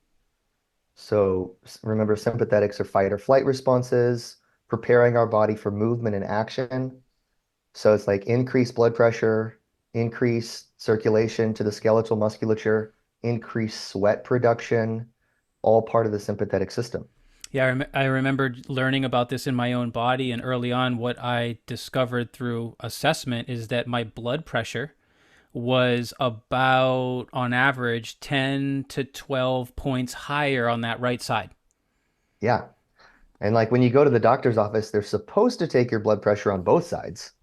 So remember, sympathetics are fight or flight responses, preparing our body for movement and action. So it's like increased blood pressure, increased circulation to the skeletal musculature, increased sweat production, all part of the sympathetic system. Yeah, I remembered learning about this in my own body, and early on, what I discovered through assessment is that my blood pressure was about, on average, 10 to 12 points higher on that right side. Yeah. And like when you go to the doctor's office, they're supposed to take your blood pressure on both sides.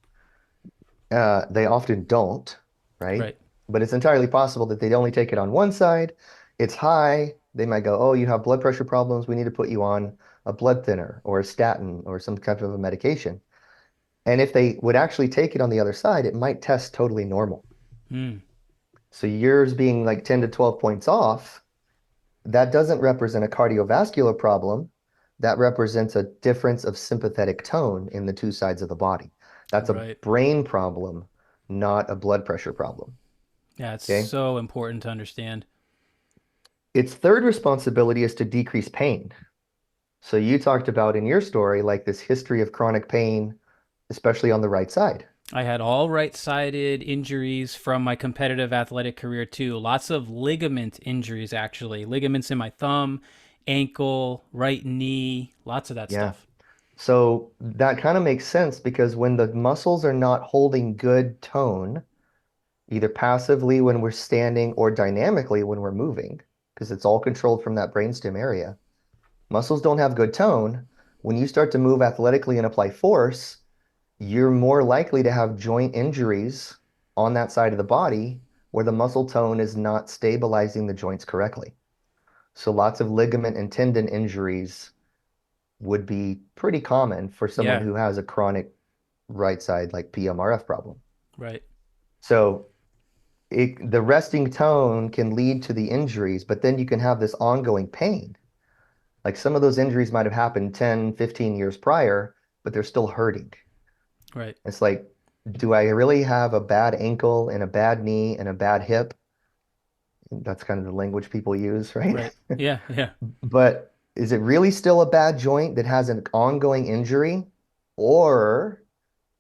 They often don't, right? Right. But it's entirely possible that they only take it on one side. It's high. They might go, oh, you have blood pressure problems. We need to put you on a blood thinner or a statin or some type of a medication. And if they would actually take it on the other side, it might test totally normal. Mm, So yours being like 10 to 12 points off, that doesn't represent a cardiovascular problem. That represents a difference of sympathetic tone in the two sides of the body. That's a right. brain problem, not a blood pressure problem. Yeah, it's Okay. so important to understand. Its third responsibility is to decrease pain. So you talked about in your story, like this history of chronic pain, especially on the right side. I had all right-sided injuries from my competitive athletic career too. Lots of ligament injuries, actually. Ligaments in my thumb, ankle, right knee, lots of that Yeah. stuff. So that kind of makes sense because when the muscles are not holding good tone, either passively when we're standing or dynamically when we're moving, because it's all controlled from that brainstem area, muscles don't have good tone. When you start to move athletically and apply force, you're more likely to have joint injuries on that side of the body where the muscle tone is not stabilizing the joints correctly. So lots of ligament and tendon injuries would be pretty common for someone Yeah, who has a chronic right side like PMRF problem. right. So the resting tone can lead to the injuries, but then you can have this ongoing pain. Like some of those injuries might have happened 10, 15 years prior, but they're still hurting. Right. It's like, do I really have a bad ankle and a bad knee and a bad hip? That's kind of the language people use, right? Right. Yeah, yeah. But is it really still a bad joint that has an ongoing injury? Or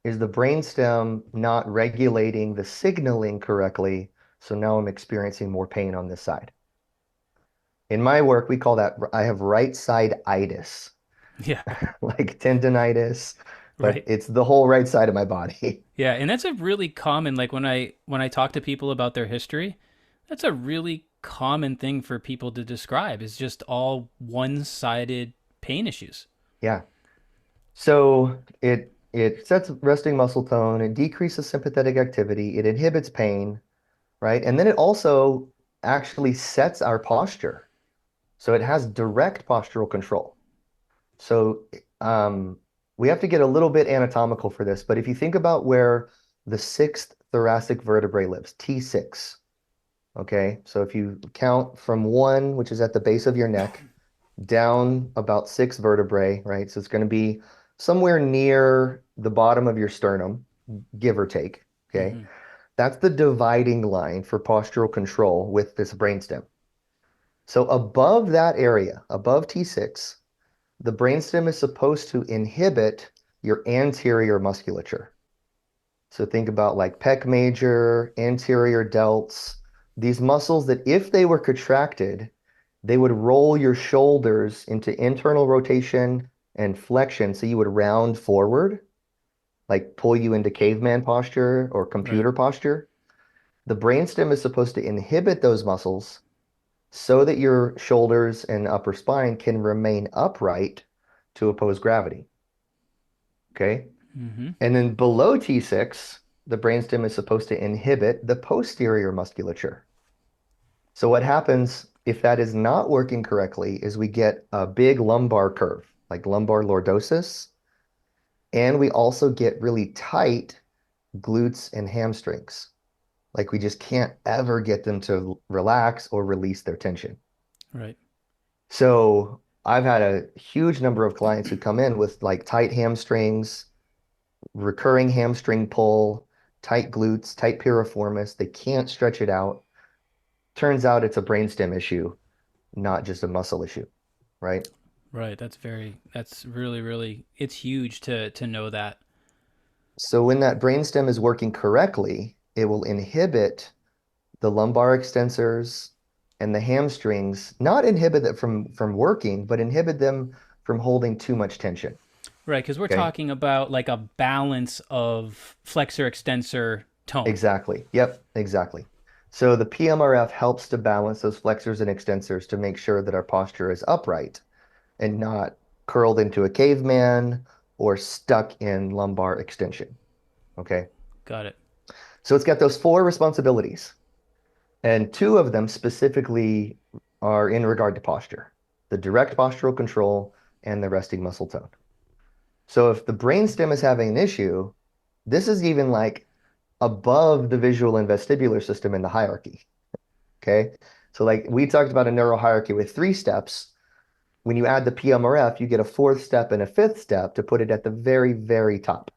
is the brainstem not regulating the signaling correctly? So now I'm experiencing more pain on this side. In my work, we call that I have right side itis, Yeah, like tendonitis, but right. it's the whole right side of my body. Yeah, and that's a really common like when I talk to people about their history, that's a really common thing for people to describe is just all one-sided pain issues. Yeah. So it sets resting muscle tone, it decreases sympathetic activity, it inhibits pain, right? And then it also actually sets our posture. So it has direct postural control. So um, we have to get a little bit anatomical for this, but if you think about where the sixth thoracic vertebrae lives, T6, okay? So if you count from one, which is at the base of your neck, down about six vertebrae, right? So it's going to be somewhere near the bottom of your sternum, give or take, okay? Hmm. That's the dividing line for postural control with this brainstem. So above that area, above T6, the brainstem is supposed to inhibit your anterior musculature. So think about like pec major, anterior delts, these muscles that if they were contracted, they would roll your shoulders into internal rotation and flexion. So you would round forward, like pull you into caveman posture or Right. computer posture. The brainstem is supposed to inhibit those muscles so that your shoulders and upper spine can remain upright to oppose gravity. Okay. Hmm. And then below T6, the brainstem is supposed to inhibit the posterior musculature. So what happens if that is not working correctly is we get a big lumbar curve, like lumbar lordosis, and we also get really tight glutes and hamstrings. Like we just can't ever get them to relax or release their tension. Right. So I've had a huge number of clients who come in with like tight hamstrings, recurring hamstring pull, tight glutes, tight piriformis. They can't stretch it out. Turns out it's a brainstem issue, not just a muscle issue, right? Right. That's really, really, it's huge to know that. So when that brainstem is working correctly, it will inhibit the lumbar extensors and the hamstrings, not inhibit them from working, but inhibit them from holding too much tension. Right. Because we're Okay. talking about like a balance of flexor extensor tone. Exactly. Yep, exactly. So the PMRF helps to balance those flexors and extensors to make sure that our posture is upright and not curled into a caveman or stuck in lumbar extension. Okay. Got it. So it's got those four responsibilities, and two of them specifically are in regard to posture, the direct postural control and the resting muscle tone. So if the brainstem is having an issue, this is even like above the visual and vestibular system in the hierarchy. Okay. So like we talked about a neural hierarchy with three steps. When you add the PMRF, you get a fourth step and a fifth step to put it at the very, very top.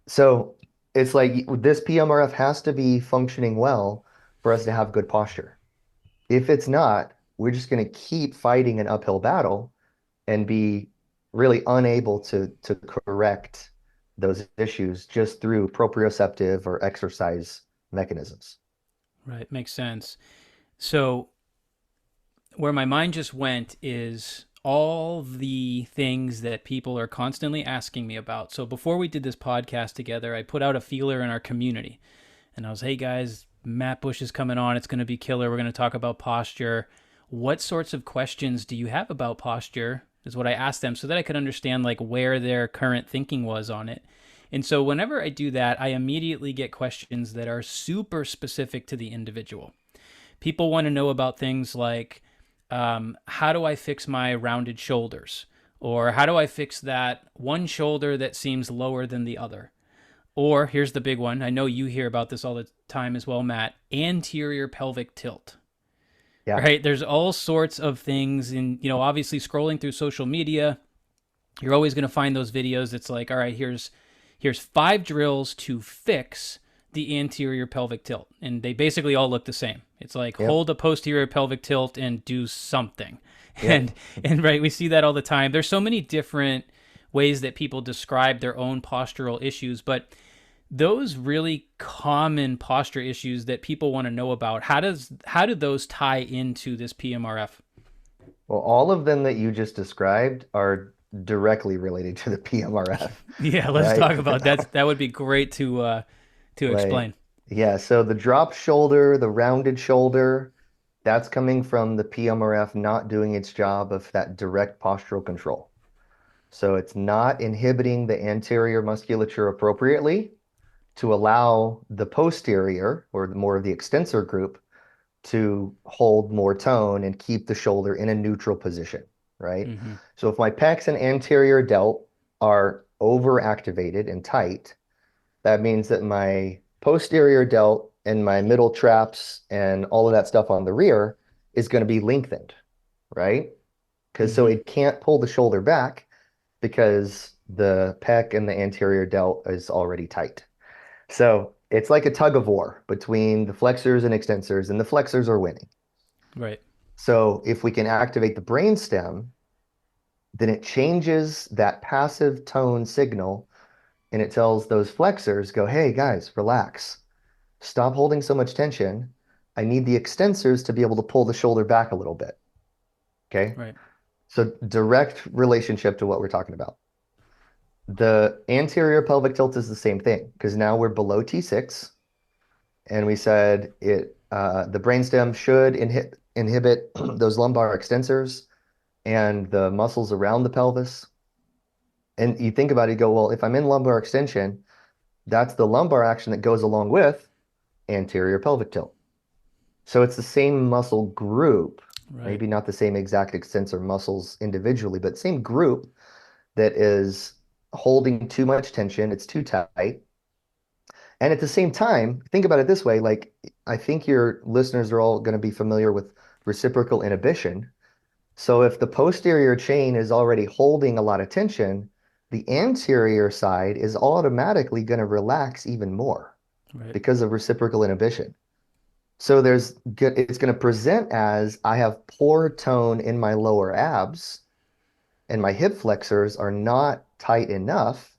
So it's like this PMRF has to be functioning well for us to have good posture. If it's not, we're just going to keep fighting an uphill battle and be really unable to correct those issues just through proprioceptive or exercise mechanisms. Right, makes sense. So where my mind just went is all the things that people are constantly asking me about. So before we did this podcast together, I put out a feeler in our community and I was, hey guys, Matt Bush is coming on. It's going to be killer. We're going to talk about posture. What sorts of questions do you have about posture? Is what I asked them so that I could understand like where their current thinking was on it. And so whenever I do that, I immediately get questions that are super specific to the individual. People want to know about things like how do I fix my rounded shoulders? Or how do I fix that one shoulder that seems lower than the other? Or here's the big one. I know you hear about this all the time as well, Matt. Anterior pelvic tilt. Yeah. Right? There's all sorts of things in, obviously scrolling through social media, you're always going to find those videos that's like, all right, here's 5 drills to fix the anterior pelvic tilt. And they basically all look the same. It's like Yep. hold a posterior pelvic tilt and do something. Yep. And right, we see that all the time. There's so many different ways that people describe their own postural issues, but those really common posture issues that people want to know about, how do those tie into this PMRF? Well, all of them that you just described are directly related to the PMRF, Yeah, let's right? talk about that. That would be great to Like, explain. yeah, so the drop shoulder, the rounded shoulder, that's coming from the PMRF not doing its job of that direct postural control. So it's not inhibiting the anterior musculature appropriately to allow the posterior or more of the extensor group to hold more tone and keep the shoulder in a neutral position, right? Mm-hmm. So if my pecs and anterior delt are overactivated and tight, that means that my posterior delt and my middle traps and all of that stuff on the rear is going to be lengthened, right? Because so Mm-hmm. it can't pull the shoulder back because the pec and the anterior delt is already tight. So it's like a tug of war between the flexors and extensors, and the flexors are winning. Right. So if we can activate the brainstem, then it changes that passive tone signal and it tells those flexors, go, hey guys, relax. Stop holding so much tension. I need the extensors to be able to pull the shoulder back a little bit. Okay. Right. So direct relationship to what we're talking about. The anterior pelvic tilt is the same thing because now we're below T6 and we said the brainstem should inhibit those lumbar extensors and the muscles around the pelvis. And you think about it, you go, well, if I'm in lumbar extension, that's the lumbar action that goes along with anterior pelvic tilt. So it's the same muscle group, Right. maybe not the same exact extensor muscles individually, but same group that is holding too much tension. It's too tight. And at the same time, think about it this way, like I think your listeners are all going to be familiar with reciprocal inhibition. So if the posterior chain is already holding a lot of tension, the anterior side is automatically going to relax even more Right. because of reciprocal inhibition. So it's going to present as I have poor tone in my lower abs and my hip flexors are not tight enough,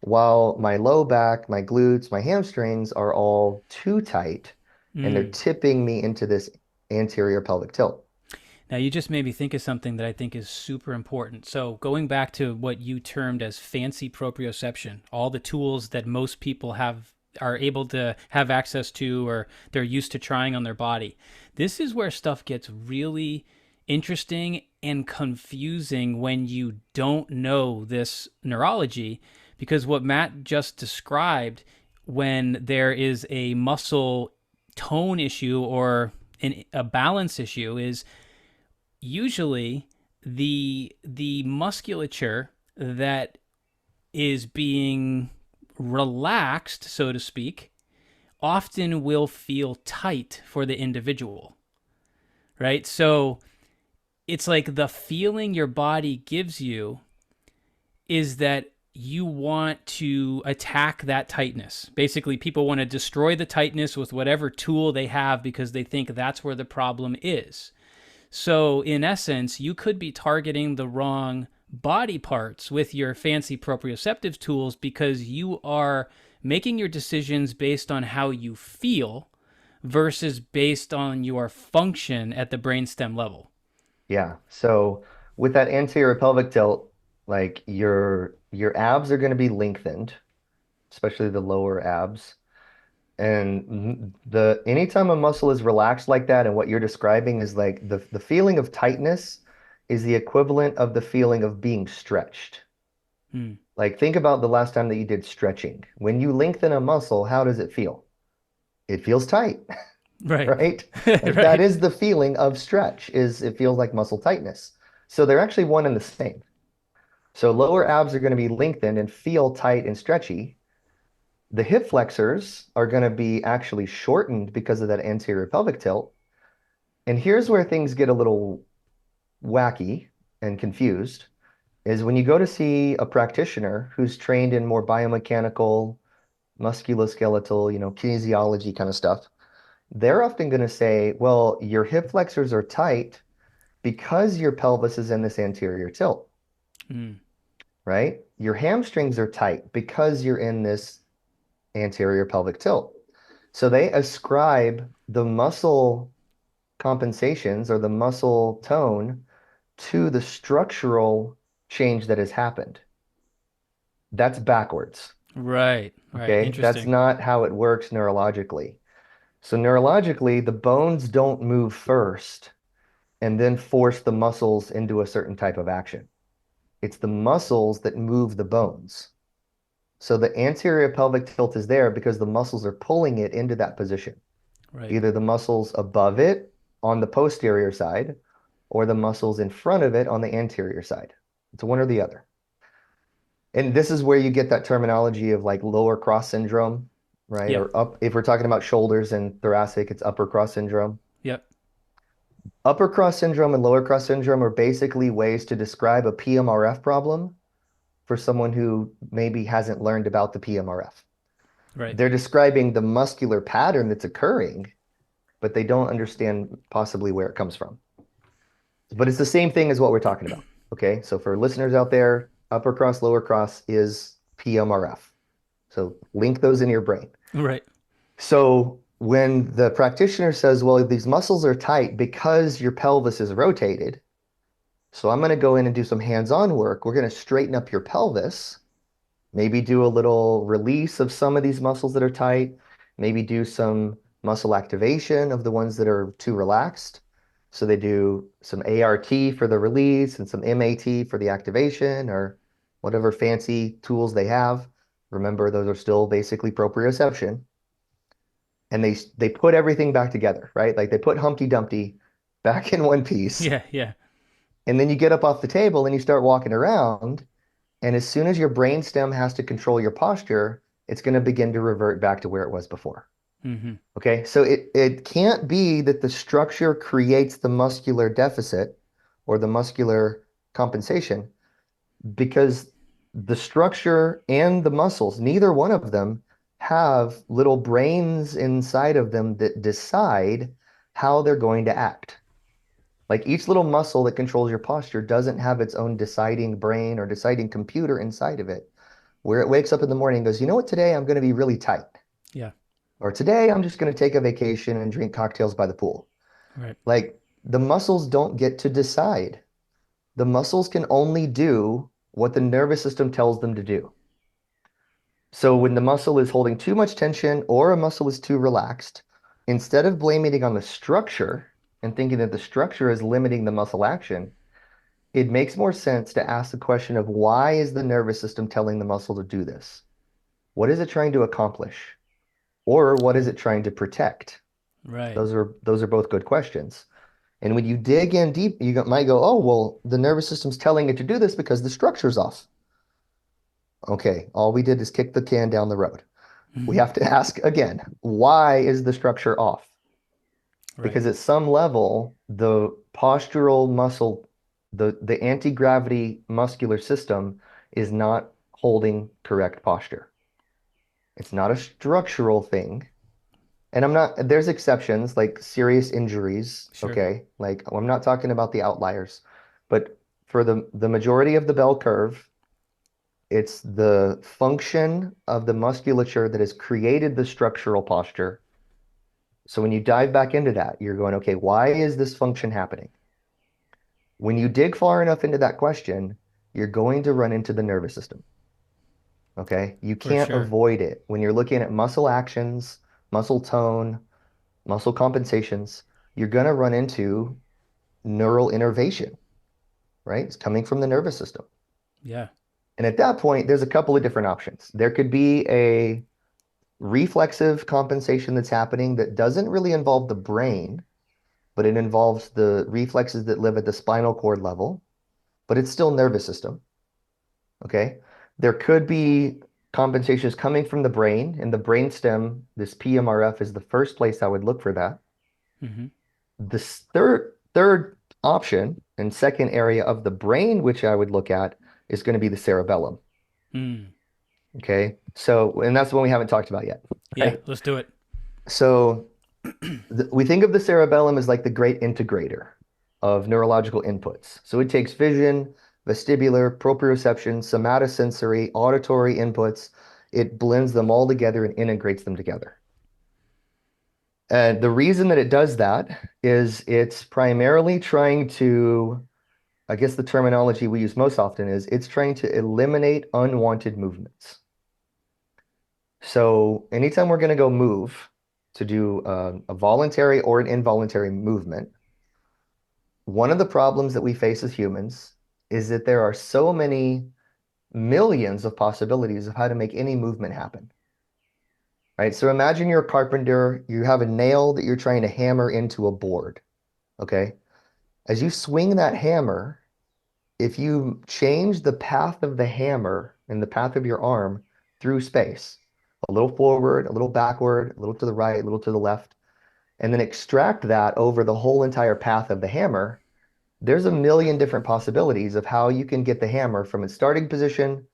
while my low back, my glutes, my hamstrings are all too tight and they're Mm. tipping me into this anterior pelvic tilt. Now you just made me think of something that I think is super important. So going back to what you termed as fancy proprioception, all the tools that most people are able to have access to or they're used to trying on their body. This is where stuff gets really interesting and confusing when you don't know this neurology because what Matt just described when there is a muscle tone issue or a balance issue is usually the musculature that is being relaxed, so to speak, often will feel tight for the individual, right? So it's like the feeling your body gives you is that you want to attack that tightness. Basically, people want to destroy the tightness with whatever tool they have because they think that's where the problem is. So, in essence, you could be targeting the wrong body parts with your fancy proprioceptive tools because you are making your decisions based on how you feel versus based on your function at the brainstem level. Yeah. So with that anterior pelvic tilt, like your abs are going to be lengthened, especially the lower abs. And the anytime a muscle is relaxed like that, and what you're describing is like the feeling of tightness is the equivalent of the feeling of being stretched. Hmm. Like think about the last time that you did stretching. When you lengthen a muscle, how does it feel? It feels tight, Right. right? Like that Right. is the feeling of stretch, is it feels like muscle tightness. So they're actually one and the same. So lower abs are going to be lengthened and feel tight and stretchy. The hip flexors are going to be actually shortened because of that anterior pelvic tilt. And here's where things get a little wacky and confused is when you go to see a practitioner who's trained in more biomechanical, musculoskeletal, kinesiology kind of stuff, they're often going to say, well, your hip flexors are tight because your pelvis is in this anterior tilt, Hmm. right? Your hamstrings are tight because you're in this anterior pelvic tilt. So they ascribe the muscle compensations or the muscle tone to the structural change that has happened. That's backwards. Right. Right. Okay. That's Interesting. not how it works neurologically. So, neurologically, the bones don't move first and then force the muscles into a certain type of action. It's the muscles that move the bones. So, the anterior pelvic tilt is there because the muscles are pulling it into that position. Right. Either the muscles above it on the posterior side or the muscles in front of it on the anterior side. It's one or the other. And this is where you get that terminology of like lower cross syndrome, right? Yeah. Or up, if we're talking about shoulders and thoracic, it's upper cross syndrome. Yep. Upper cross syndrome and lower cross syndrome are basically ways to describe a PMRF problem for someone who maybe hasn't learned about the PMRF. Right. They're describing the muscular pattern that's occurring, but they don't understand possibly where it comes from. But it's the same thing as what we're talking about. Okay. So for listeners out there, upper cross, lower cross is PMRF. So link those in your brain. Right. So when the practitioner says, well, these muscles are tight because your pelvis is rotated, so I'm going to go in and do some hands-on work. We're going to straighten up your pelvis, maybe do a little release of some of these muscles that are tight, maybe do some muscle activation of the ones that are too relaxed. So they do some ART for the release and some MAT for the activation or whatever fancy tools they have. Remember, those are still basically proprioception. And they put everything back together, right? Like they put Humpty Dumpty back in one piece. Yeah. Yeah. And then you get up off the table and you start walking around. And as soon as your brainstem has to control your posture, it's going to begin to revert back to where it was before. Hmm. Okay, so it can't be that the structure creates the muscular deficit or the muscular compensation because the structure and the muscles, neither one of them have little brains inside of them that decide how they're going to act. Like each little muscle that controls your posture doesn't have its own deciding brain or deciding computer inside of it, where it wakes up in the morning and goes, you know what, today I'm going to be really tight. Yeah. Or today I'm just going to take a vacation and drink cocktails by the pool. Right. Like the muscles don't get to decide. The muscles can only do what the nervous system tells them to do. So when the muscle is holding too much tension or a muscle is too relaxed, instead of blaming it on the structure and thinking that the structure is limiting the muscle action, it makes more sense to ask the question of why is the nervous system telling the muscle to do this? What is it trying to accomplish? Or what is Right. it trying to protect? Right. Those are both good questions. And when you dig in deep, might go, oh, well, the nervous system's telling it to do this because the structure's off. Okay, all we did is kick the can down the road. We Hmm. have to ask again, why is the structure off? Right. Because at some level, the postural muscle, the anti-gravity muscular system is not holding correct posture. It's not a structural thing. And I'm not, there's exceptions like serious injuries, Sure. okay? Like I'm not talking about the outliers, but for the majority of the bell curve, it's the function of the musculature that has created the structural posture. So when you dive back into that, you're going, okay, why is this function happening? When you dig far enough into that question, you're going to run into the nervous system. Okay. You For can't sure. avoid it. When you're looking at muscle actions, muscle tone, muscle compensations, you're going to run into neural innervation, right? It's coming from the nervous system. Yeah. And at that point, there's a couple of different options. There could be a reflexive compensation that's happening that doesn't really involve the brain, but it involves the reflexes that live at the spinal cord level, but it's still nervous system. Okay. There could be compensations coming from the brain, and the brainstem, this PMRF is the first place I would look for that. Hmm. This third option and second area of the brain, which I would look at, is going to be the cerebellum. Mm. Okay. So, and that's the one we haven't talked about yet, Yeah. right? Let's do it. So we think of the cerebellum as like the great integrator of neurological inputs. So it takes vision, vestibular, proprioception, somatosensory, auditory inputs. It blends them all together and integrates them together. And the reason that it does that is it's primarily trying to, I guess the terminology we use most often is it's trying to eliminate unwanted movements. So anytime we're going to go move to do a voluntary or an involuntary movement, one of the problems that we face as humans is that there are so many millions of possibilities of how to make any movement happen, right? So imagine you're a carpenter, you have a nail that you're trying to hammer into a board, okay? As you swing that hammer, if you change the path of the hammer and the path of your arm through space, a little forward, a little backward, a little to the right, a little to the left, and then extract that over the whole entire path of the hammer, there's a million different possibilities of how you can get the hammer from its starting position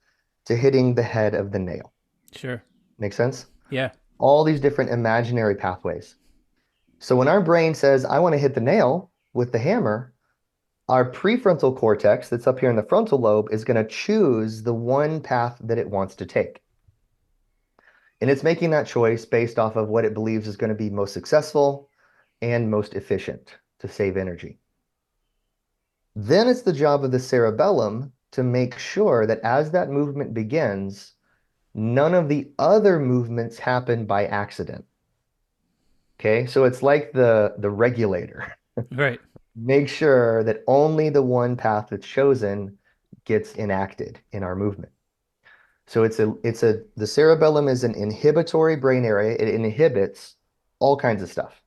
to hitting the head of the nail. Sure. Make sense? Yeah. All these different imaginary pathways. So when our brain says, I want to hit the nail with the hammer, our prefrontal cortex that's up here in the frontal lobe is going to choose the one path that it wants to take. And it's making that choice based off of what it believes is going to be most successful and most efficient to save energy. Then it's the job of the cerebellum to make sure that as that movement begins, none of the other movements happen by accident. Okay, so it's like the regulator. Right. Make sure that only the one path that's chosen gets enacted in our movement. So the cerebellum is an inhibitory brain area. It inhibits all kinds of stuff.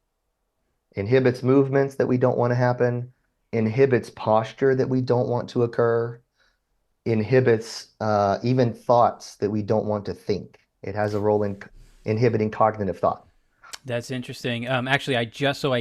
Inhibits movements that we don't want to happen, inhibits posture that we don't want to occur, inhibits even thoughts that we don't want to think. It has a role in inhibiting cognitive thought. That's interesting. Actually, I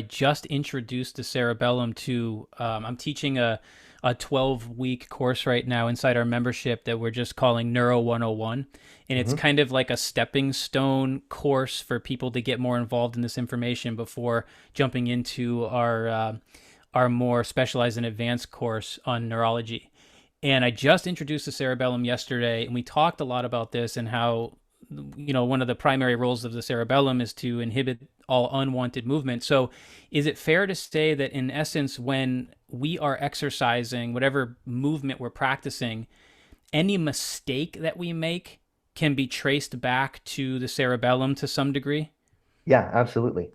just introduced the cerebellum to. I'm teaching a 12-week course right now inside our membership that we're just calling Neuro 101, and it's Hmm. kind of like a stepping stone course for people to get more involved in this information before jumping into our more specialized and advanced course on neurology. And I just introduced the cerebellum yesterday, and we talked a lot about this and how, one of the primary roles of the cerebellum is to inhibit all unwanted movement. So, is it fair to say that in essence, when we are exercising, whatever movement we're practicing, any mistake that we make can be traced back to the cerebellum to some degree? Yeah, absolutely.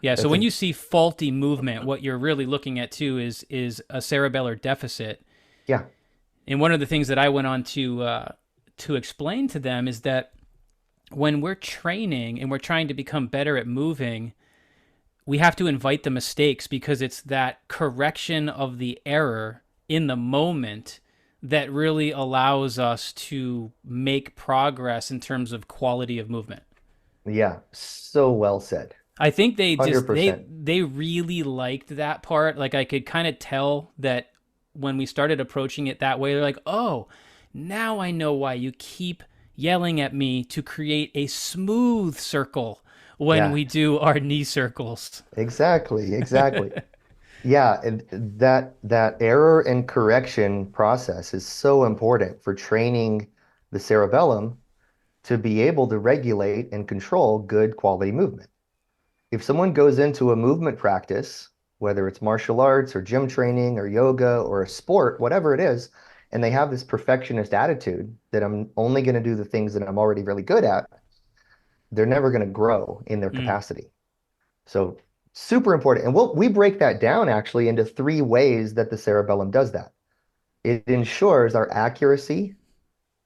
Yeah, so That's when a you see faulty movement, what you're really looking at too is a cerebellar deficit. yeah, And one of the things that I went on to explain to them is that when we're training and we're trying to become better at moving, we have to invite the mistakes because it's that correction of the error in the moment that really allows us to make progress in terms of quality of movement. yeah. So well said. I think they just they 100%. they really liked that part. Like I could kind of tell that when we started approaching it that way, they're like, "Oh, Now I know why you keep yelling at me to create a smooth circle when Yeah, we do our knee circles. exactly, exactly. Yeah, and that error and correction process is so important for training the cerebellum to be able to regulate and control good quality movement. If someone goes into a movement practice, whether it's martial arts or gym training or yoga or a sport, whatever it is, and they have this perfectionist attitude that I'm only going to do the things that I'm already really good at, they're never going to grow in their Mm, capacity. So super important. And we break that down actually into three ways that the cerebellum does that. It ensures our accuracy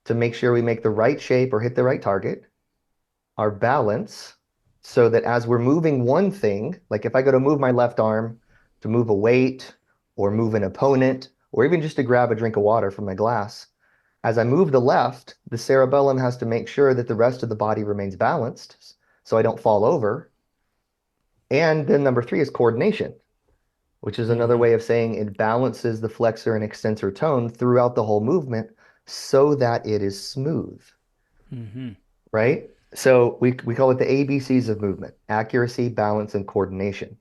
to make sure we make the right shape or hit the right target, our balance, so that as we're moving one thing, like if I go to move my left arm to move a weight or move an opponent, or even just to grab a drink of water from my glass, as I move the left, the cerebellum has to make sure that the rest of the body remains balanced so I don't fall over. And then number three is coordination, which is another mm-hmm, way of saying it balances the flexor and extensor tone throughout the whole movement so that it is smooth, mm-hmm, right? So we call it the ABCs of movement: accuracy, balance, and coordination.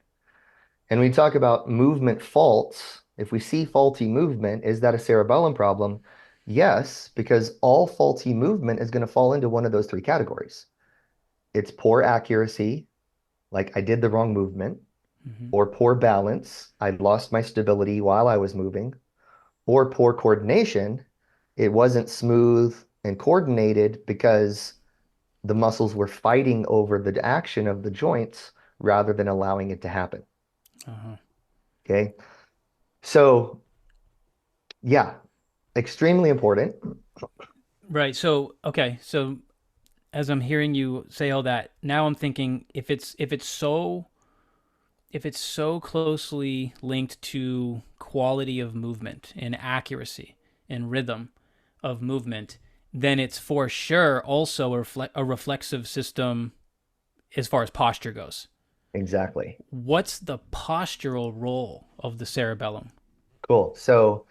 And we talk about movement faults. If we see faulty movement, is that a cerebellum problem? Yes, because all faulty movement is going to fall into one of those three categories. It's poor accuracy, like I did the wrong movement, mm-hmm. or poor balance, I lost my stability while I was moving, or poor coordination, it wasn't smooth and coordinated because the muscles were fighting over the action of the joints rather than allowing it to happen. Uh-huh. Okay. So, yeah, extremely important. Right. So, okay. So, as I'm hearing you say all that, now I'm thinking if it's so closely linked to quality of movement and accuracy and rhythm of movement, then it's for sure also a reflexive system as far as posture goes. Exactly. What's the postural role of the cerebellum? Cool. So,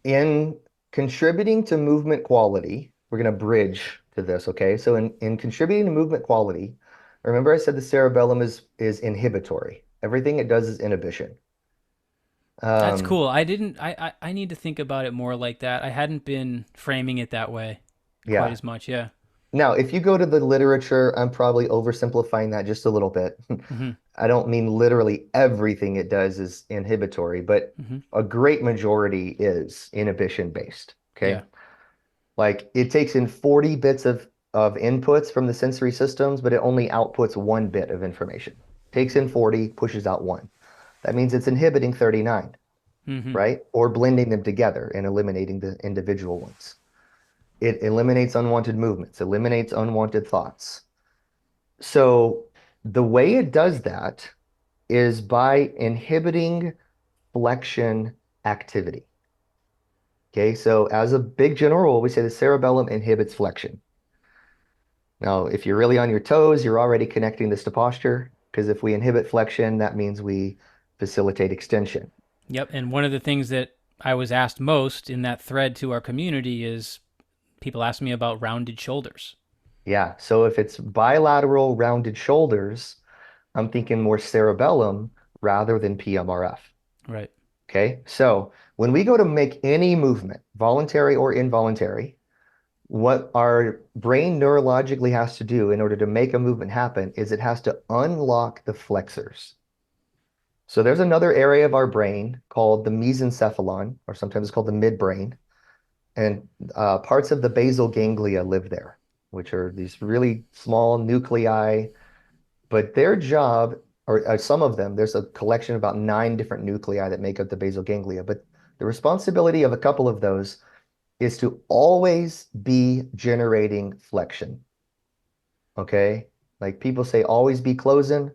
in contributing to movement quality, we're going to bridge to this, okay? So, in contributing to movement quality, remember I said the cerebellum is inhibitory. Everything it does is inhibition. That's Um, cool. I didn't. I need to think about it more like that. I hadn't been framing it that way quite yeah. as much. Yeah. Now, if you go to the literature, I'm probably oversimplifying that just a little bit. Mm-hmm. I don't mean literally everything it does is inhibitory, but Mm-hmm. a great majority is inhibition based. Yeah. Okay. Like it takes in 40 bits of inputs from the sensory systems, but it only outputs one bit of information. Takes in 40, pushes out one. That means it's inhibiting 39, Mm-hmm. right? Or blending them together and eliminating the individual ones. It eliminates unwanted movements, eliminates unwanted thoughts. So the way it does that is by inhibiting flexion activity. Okay, so as a big general rule, we say the cerebellum inhibits flexion. Now, if you're really on your toes, you're already connecting this to posture, because if we inhibit flexion, that means we facilitate extension. Yep. And one of the things that I was asked most in that thread to our community is people ask me about rounded shoulders. Yeah, so if it's bilateral rounded shoulders, I'm thinking more cerebellum rather than PMRF. Right. Okay, so when we go to make any movement, voluntary or involuntary, what our brain neurologically has to do in order to make a movement happen is it has to unlock the flexors. So there's another area of our brain called the mesencephalon, or sometimes it's called the midbrain, and parts of the basal ganglia live there, which are these really small nuclei. But their job, or some of them, there's a collection of about 9 different nuclei that make up the basal ganglia. But the responsibility of a couple of those is to always be generating flexion. Okay. Like people say, always be closing.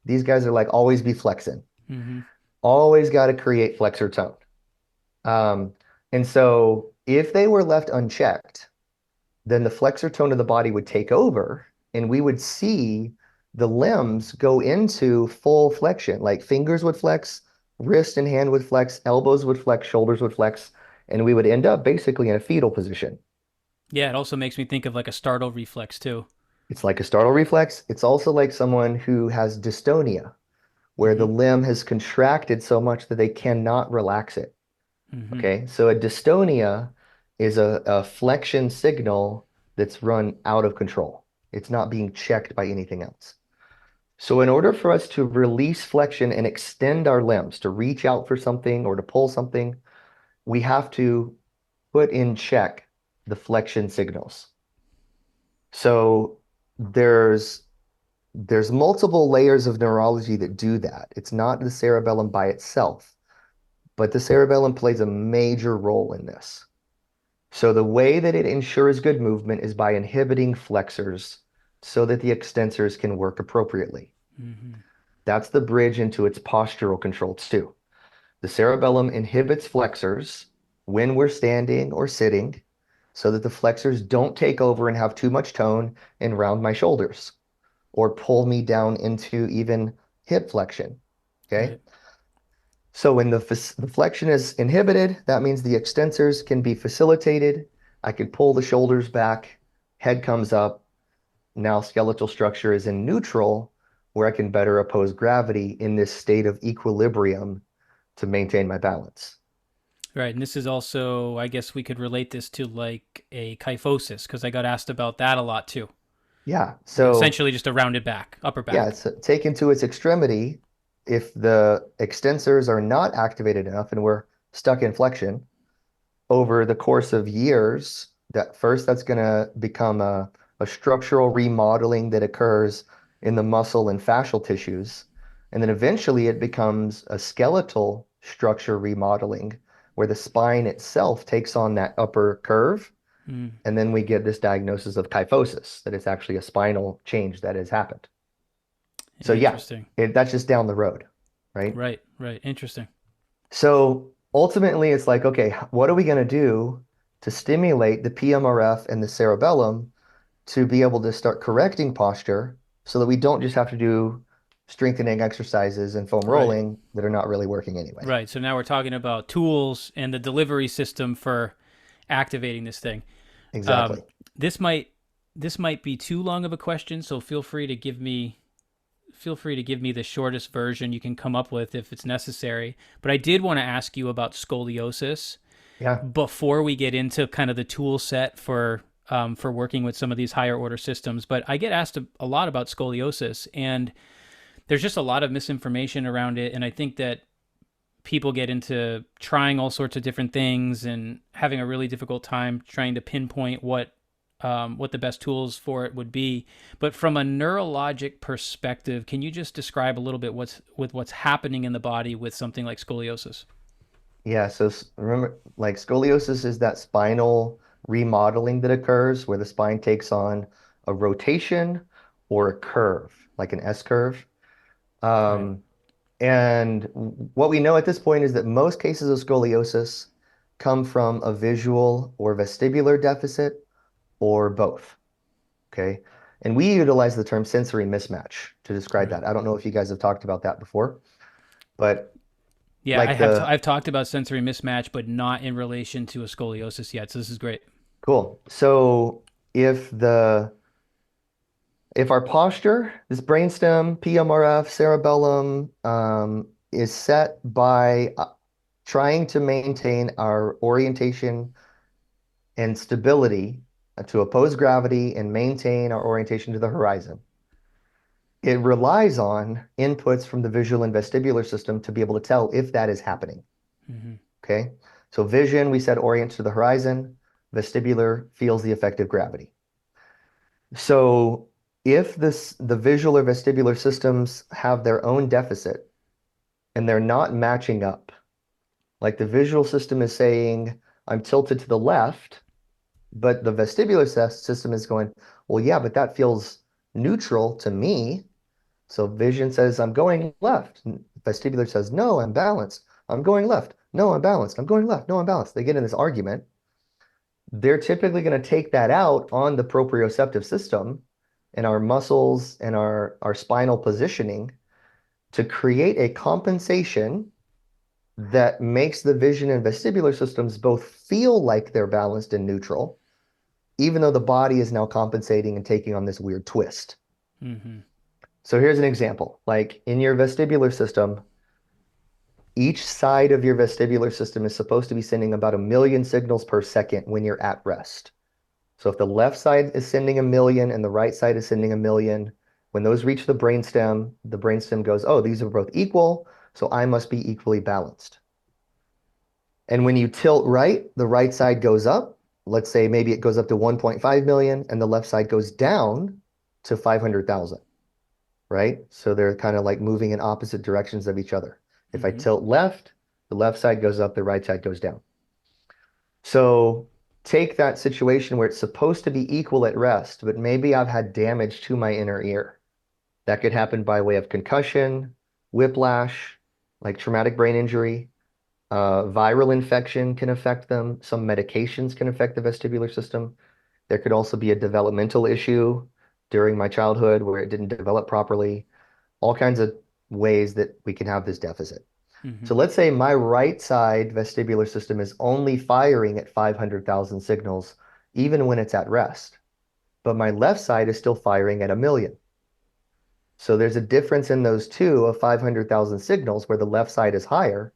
These guys are like, always be flexing. Mm-hmm. Always got to create flexor tone. Um, and so if they were left unchecked, then the flexor tone of the body would take over and we would see the limbs go into full flexion. Like fingers would flex, wrist and hand would flex, elbows would flex, shoulders would flex. and we would end up basically in a fetal position. Yeah, it also makes me think of like a startle reflex too. It's like a startle reflex. It's also like someone who has dystonia, where the Mm-hmm. limb has contracted so much that they cannot relax it. Mm-hmm. Okay, so a dystonia is a flexion signal that's run out of control. It's not being checked by anything else. So in order for us to release flexion and extend our limbs, to reach out for something or to pull something, we have to put in check the flexion signals. So there's there's multiple layers of neurology that do that. It's not the cerebellum by itself, but the cerebellum plays a major role in this. So the way that it ensures good movement is by inhibiting flexors so that the extensors can work appropriately. Mm-hmm. That's the bridge into its postural control too. The cerebellum inhibits flexors when we're standing or sitting so that the flexors don't take over and have too much tone and round my shoulders or pull me down into even hip flexion. Okay. Right. So when the flexion is inhibited, that means the extensors can be facilitated. I could pull the shoulders back, head comes up. Now skeletal structure is in neutral, where I can better oppose gravity in this state of equilibrium to maintain my balance. Right. And this is also, I guess we could relate this to like a kyphosis because I got asked about that a lot too. Yeah. So Essentially just a rounded back, upper yeah, back. it's taken to its extremity. If the extensors are not activated enough and we're stuck in flexion, over the course of years, that first that's going to become a structural remodeling that occurs in the muscle and fascial tissues. And then eventually it becomes a skeletal structure remodeling where the spine itself takes on that upper curve. Mm. And then we get this diagnosis of kyphosis, that it's actually a spinal change that has happened. So yeah, Interesting. that's just down the road, right? Right. Right. Interesting. So ultimately, it's like, okay, what are we going to do to stimulate the PMRF and the cerebellum to be able to start correcting posture so that we don't just have to do strengthening exercises and foam Right. rolling that are not really working anyway? Right. So now we're talking about tools and the delivery system for activating this thing. Um, Exactly. this might this might be too long of a question, so feel free to give me the shortest version you can come up with if it's necessary. But I did want to ask you about scoliosis Yeah. before we get into kind of the tool set for working with some of these higher order systems. But I get asked a lot about scoliosis, and there's just a lot of misinformation around it. And I think that people get into trying all sorts of different things and having a really difficult time trying to pinpoint what the best tools for it would be. But from a neurologic perspective, can you just describe a little bit what's happening in the body with something like scoliosis? Yeah. So remember, like scoliosis is that spinal remodeling that occurs where the spine takes on a rotation or a curve, like an S curve. Right. Um, And what we know at this point is that most cases of scoliosis come from a visual or vestibular deficit or both. Okay. And we utilize the term sensory mismatch to describe Right. that. I don't know if you guys have talked about that before, but Yeah, like the I've talked about sensory mismatch, but not in relation to a scoliosis yet. So this is great. cool. So if the if our posture, this brainstem, PMRF, cerebellum, is set by trying to maintain our orientation and stability to oppose gravity and maintain our orientation to the horizon. It relies on inputs from the visual and vestibular system to be able to tell if that is happening. Mm-hmm. Okay. So vision, we said orient to the horizon. Vestibular feels the effect of gravity. So if the visual or vestibular systems have their own deficit and they're not matching up, like the visual system is saying, I'm tilted to the left, but the vestibular system is going, well, yeah, but that feels neutral to me. So vision says, I'm going left. Vestibular says, no, I'm balanced. I'm going left. No, I'm balanced. I'm going left. No, I'm balanced. They get in this argument. They're typically going to take that out on the proprioceptive system and our muscles and our spinal positioning to create a compensation that makes the vision and vestibular systems both feel like they're balanced and neutral, even though the body is now compensating and taking on this weird twist. Mm-hmm. So here's an example. Like in your vestibular system, each side of your vestibular system is supposed to be sending about 1 million signals per second when you're at rest. So if the left side is sending 1 million and the right side is sending 1 million, when those reach the brainstem goes, oh, these are both equal, so I must be equally balanced. And when you tilt right, the right side goes up. Let's say maybe it goes up to 1.5 million and the left side goes down to 500,000, right? So they're kind of like moving in opposite directions of each other. If I Mm-hmm. tilt left, the left side goes up, the right side goes down. So take that situation where it's supposed to be equal at rest, but maybe I've had damage to my inner ear. That could happen by way of concussion, whiplash, like traumatic brain injury. Viral infection can affect them. Some medications can affect the vestibular system. There could also be a developmental issue during my childhood where it didn't develop properly. All kinds of ways that we can have this deficit. Mm-hmm. So let's say my right side vestibular system is only firing at 500,000 signals, even when it's at rest, but my left side is still firing at 1 million. So there's a difference in those two of 500,000 signals where the left side is higher.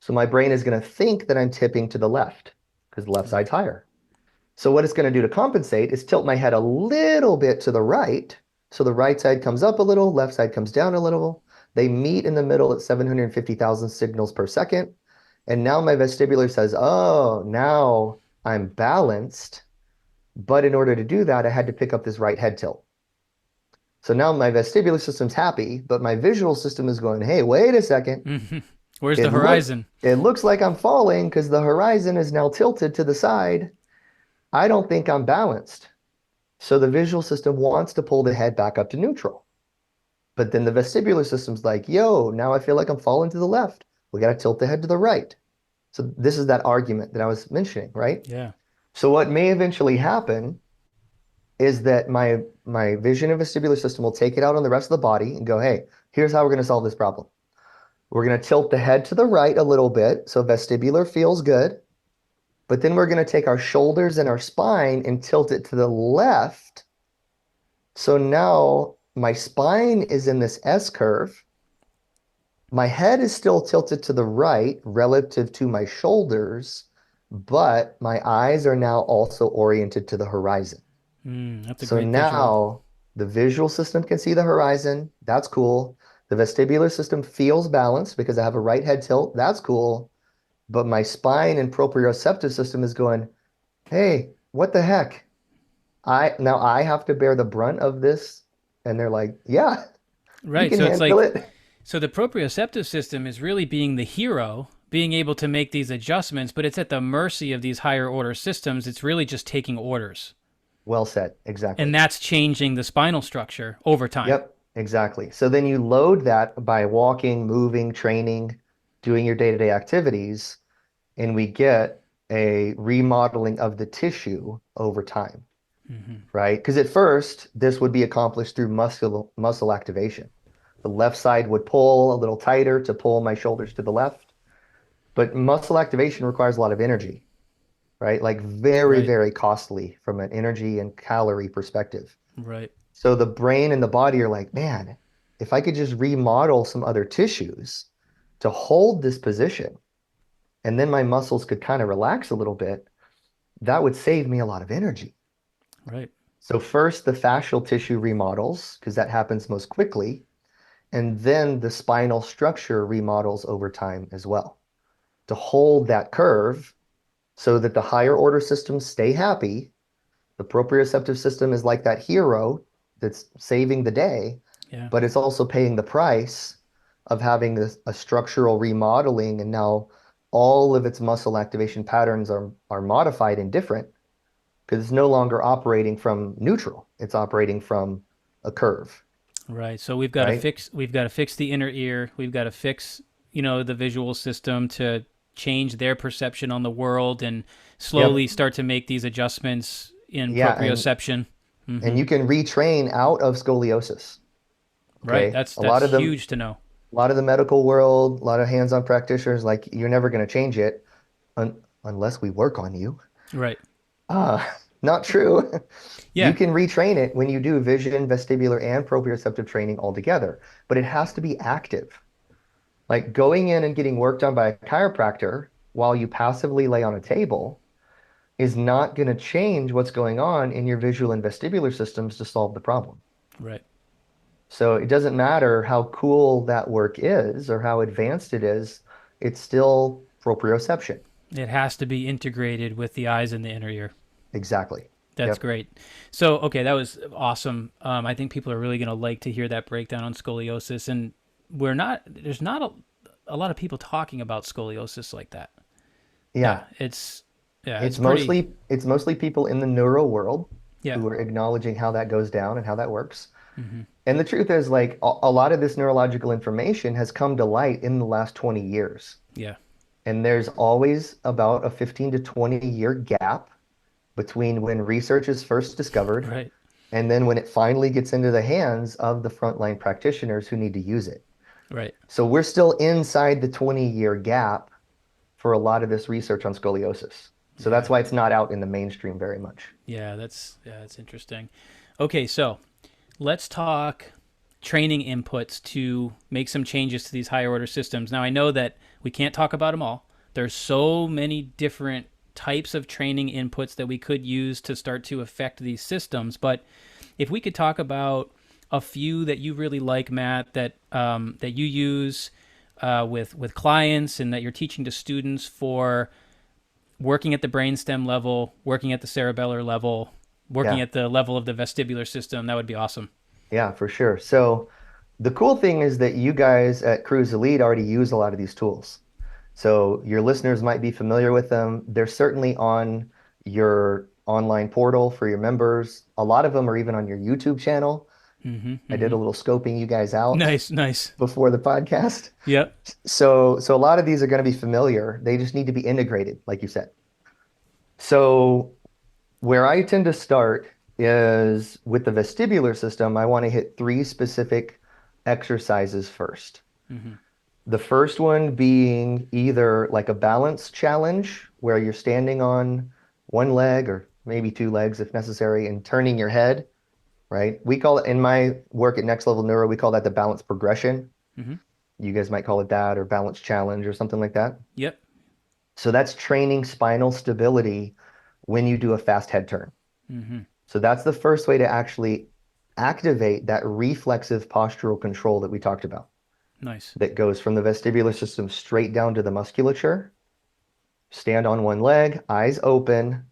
So my brain is going to think that I'm tipping to the left because the left side's Right. higher. So what it's going to do to compensate is tilt my head a little bit to the right. So the right side comes up a little, left side comes down a little. They meet in the middle at 750,000 signals per second. And now my vestibular says, oh, now I'm balanced. But in order to do that, I had to pick up this right head tilt. So now my vestibular system's happy, but my visual system is going, hey, wait a second. Mm-hmm. Where's the It look horizon? it looks like I'm falling because the horizon is now tilted to the side. I don't think I'm balanced. So the visual system wants to pull the head back up to neutral. But then the vestibular system's like, yo, now I feel like I'm falling to the left. We got to tilt the head to the right. So this is that argument that I was mentioning, right? Yeah. So what may eventually happen is that my vision and vestibular system will take it out on the rest of the body and go, hey, here's how we're going to solve this problem. We're going to tilt the head to the right a little bit so vestibular feels good. But then we're going to take our shoulders and our spine and tilt it to the left. So now my spine is in this S curve. My head is still tilted to the right relative to my shoulders, but my eyes are now also oriented to the horizon. That's a So great visual. now the visual system can see the horizon. That's cool. The vestibular system feels balanced because I have a right head tilt. That's cool. But my spine and proprioceptive system is going, hey, what the heck? I have to bear the brunt of this. And they're like, yeah, you Right. can So it's handle like, it. so the proprioceptive system is really being the hero, being able to make these adjustments, but it's at the mercy of these higher order systems. It's really just taking orders. Well said. And Exactly. that's changing the spinal structure over time. Yep, exactly. So then you load that by walking, moving, training, doing your day-to-day activities, and we get a remodeling of the tissue over time, Mm-hmm. right? Because at first, this would be accomplished through muscle activation. The left side would pull a little tighter to pull my shoulders to the left, but muscle activation requires a lot of energy, right? Like very, Right. very costly from an energy and calorie perspective. Right. So the brain and the body are like, man, if I could just remodel some other tissues to hold this position, and then my muscles could kind of relax a little bit, that would save me a lot of energy. Right. So first the fascial tissue remodels, because that happens most quickly, and then the spinal structure remodels over time as well to hold that curve so that the higher order systems stay happy. The proprioceptive system is like that hero that's saving the day, Yeah. but it's also paying the price of having a structural remodeling, and now all of its muscle activation patterns are modified and different because it's no longer operating from neutral. It's operating from a curve, Right. So right? we've got to fix the inner ear. We've got to fix, the visual system to change their perception on the world and slowly Yep. start to make these adjustments in Yeah, proprioception. and Mm-hmm. you can retrain out of scoliosis. Right. Okay. That's A lot that's of them huge to know. A lot of the medical world, a lot of hands-on practitioners, like you're never going to change it unless we work on you. Right. Uh, not true. You Yeah. can retrain it when you do vision, vestibular, and proprioceptive training all together, but it has to be active. Like going in and getting work done by a chiropractor while you passively lay on a table is not going to change what's going on in your visual and vestibular systems to solve the problem. Right. So it doesn't matter how cool that work is or how advanced it is, it's still proprioception. It has to be integrated with the eyes and the inner ear. Exactly. That's Yep. great. So, okay, that was awesome. I think people are really going to like to hear that breakdown on scoliosis. And there's not a lot of people talking about scoliosis like that. Yeah, Yeah. it's pretty, It's mostly people in the neuro world yeah. who are acknowledging how that goes down and how that works. Hmm. And the truth is, like, a lot of this neurological information has come to light in the last 20 years. Yeah, And there's always about a 15 to 20-year gap between when research is first discovered right, and then when it finally gets into the hands of the frontline practitioners who need to use it. right. So we're still inside the 20-year gap for a lot of this research on scoliosis. So that's Yeah, why it's not out in the mainstream very much. that's interesting. Okay, so let's talk training inputs to make some changes to these higher order systems. Now, I know that we can't talk about them all. There's so many different types of training inputs that we could use to start to affect these systems. But if we could talk about a few that you really like, Matt, that you use with clients and that you're teaching to students for working at the brainstem level, working at the cerebellar level, working Yeah, at the level of the vestibular system, that would be awesome. yeah, for sure. So the cool thing is that you guys at Cruise Elite already use a lot of these tools. So your listeners might be familiar with them. They're certainly on your online portal for your members. A lot of them are even on your YouTube channel. Mm-hmm. I did Mm-hmm. a little scoping you guys out Nice, nice. before the podcast. Yep. So a lot of these are going to be familiar. They just need to be integrated, like you said. So where I tend to start is with the vestibular system. I want to hit three specific exercises first. Mm-hmm. The first one being either like a balance challenge where you're standing on one leg or maybe two legs if necessary and turning your head, right? We call it in my work at Next Level Neuro, we call that the balance progression. Mm-hmm. You guys might call it that or balance challenge or something like that. Yep. So that's training spinal stability when you do a fast head turn. Mm-hmm. So that's the first way to actually activate that reflexive postural control that we talked about Nice. that goes from the vestibular system straight down to the musculature. Stand on one leg, eyes open,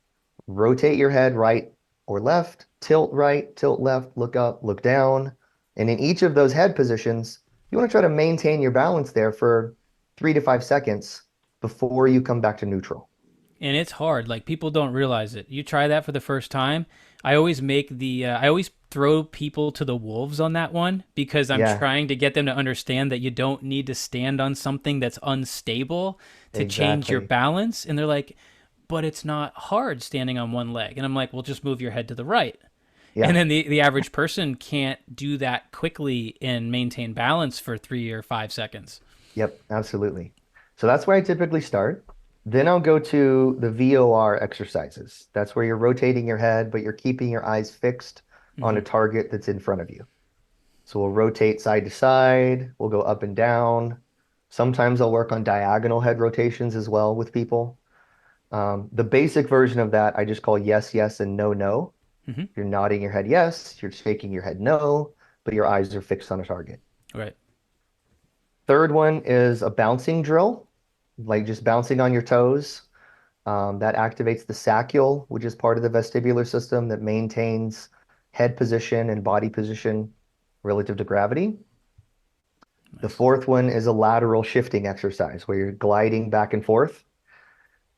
rotate your head right or left, tilt right, tilt left, look up, look down. And in each of those head positions, you want to try to maintain your balance there for 3 to 5 seconds before you come back to neutral. And it's hard. Like people don't realize it. You try that for the first time. I always throw people to the wolves on that one because I'm Yeah, trying to get them to understand that you don't need to stand on something that's unstable to change your exactly. balance. And they're like, but it's not hard standing on one leg. And I'm like, well, just move your head to the right. And Yeah. then the average person can't do that quickly and maintain balance for 3 or 5 seconds. Yep, absolutely. So that's where I typically start. Then I'll go to the VOR exercises. That's where you're rotating your head, but you're keeping your eyes fixed on Hmm. a target that's in front of you. So we'll rotate side to side, we'll go up and down. Sometimes I'll work on diagonal head rotations as well with people. The basic version of that I just call yes, yes, and no, no. Hmm. You're nodding your head yes, you're shaking your head no, but your eyes are fixed on a target. Right. Third one is a bouncing drill, like just bouncing on your toes. That activates the saccule, which is part of the vestibular system that maintains head position and body position relative to gravity. The Nice. fourth one is a lateral shifting exercise where you're gliding back and forth.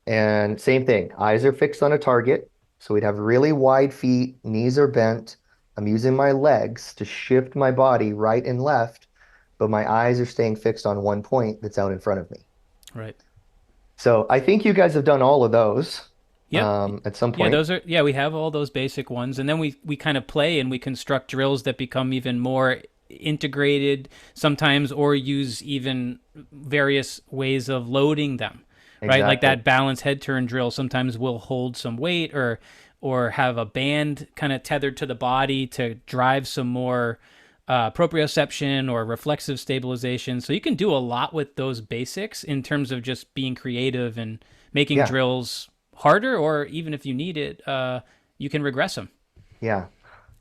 And same thing, eyes are fixed on a target. So we'd have really wide feet, knees are bent. I'm using my legs to shift my body right and left, but my eyes are staying fixed on one point that's out in front of me. Right. So I think you guys have done all of those Yep. at some Yeah, point. we have all those basic ones and then we kind of play and we construct drills that become even more integrated sometimes, or use even various ways of loading them, right? Like Exactly. that balance head turn drill sometimes will hold some weight, or have a band kind of tethered to the body to drive some more proprioception or reflexive stabilization. So you can do a lot with those basics in terms of just being creative and making Yeah. drills harder, or even if you need it, you can regress them. Yeah.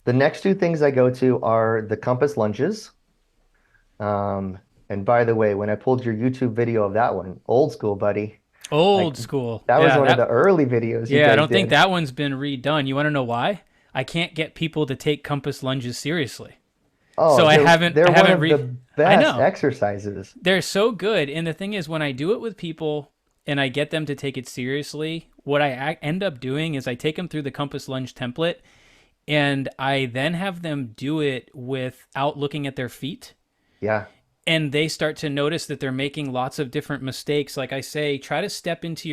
The next two things I go to are the compass lunges. Um, and by the way, when I pulled your YouTube video of that one, old school, buddy, like Old school. that was Yeah, one of that the early videos you yeah, I guys don't think did. that one's been redone. You want to know why? I can't get people to take compass lunges seriously. So Oh, I they're haven't I they're one haven't of the re I best know. exercises. They're so good. And the thing is, when I do it with people and I get them to take it seriously, what I end up doing is I take them through the compass lunge template, and I then have them do it without looking at their feet. Yeah. And they start to notice that they're making lots of different mistakes. Like I say, try to step into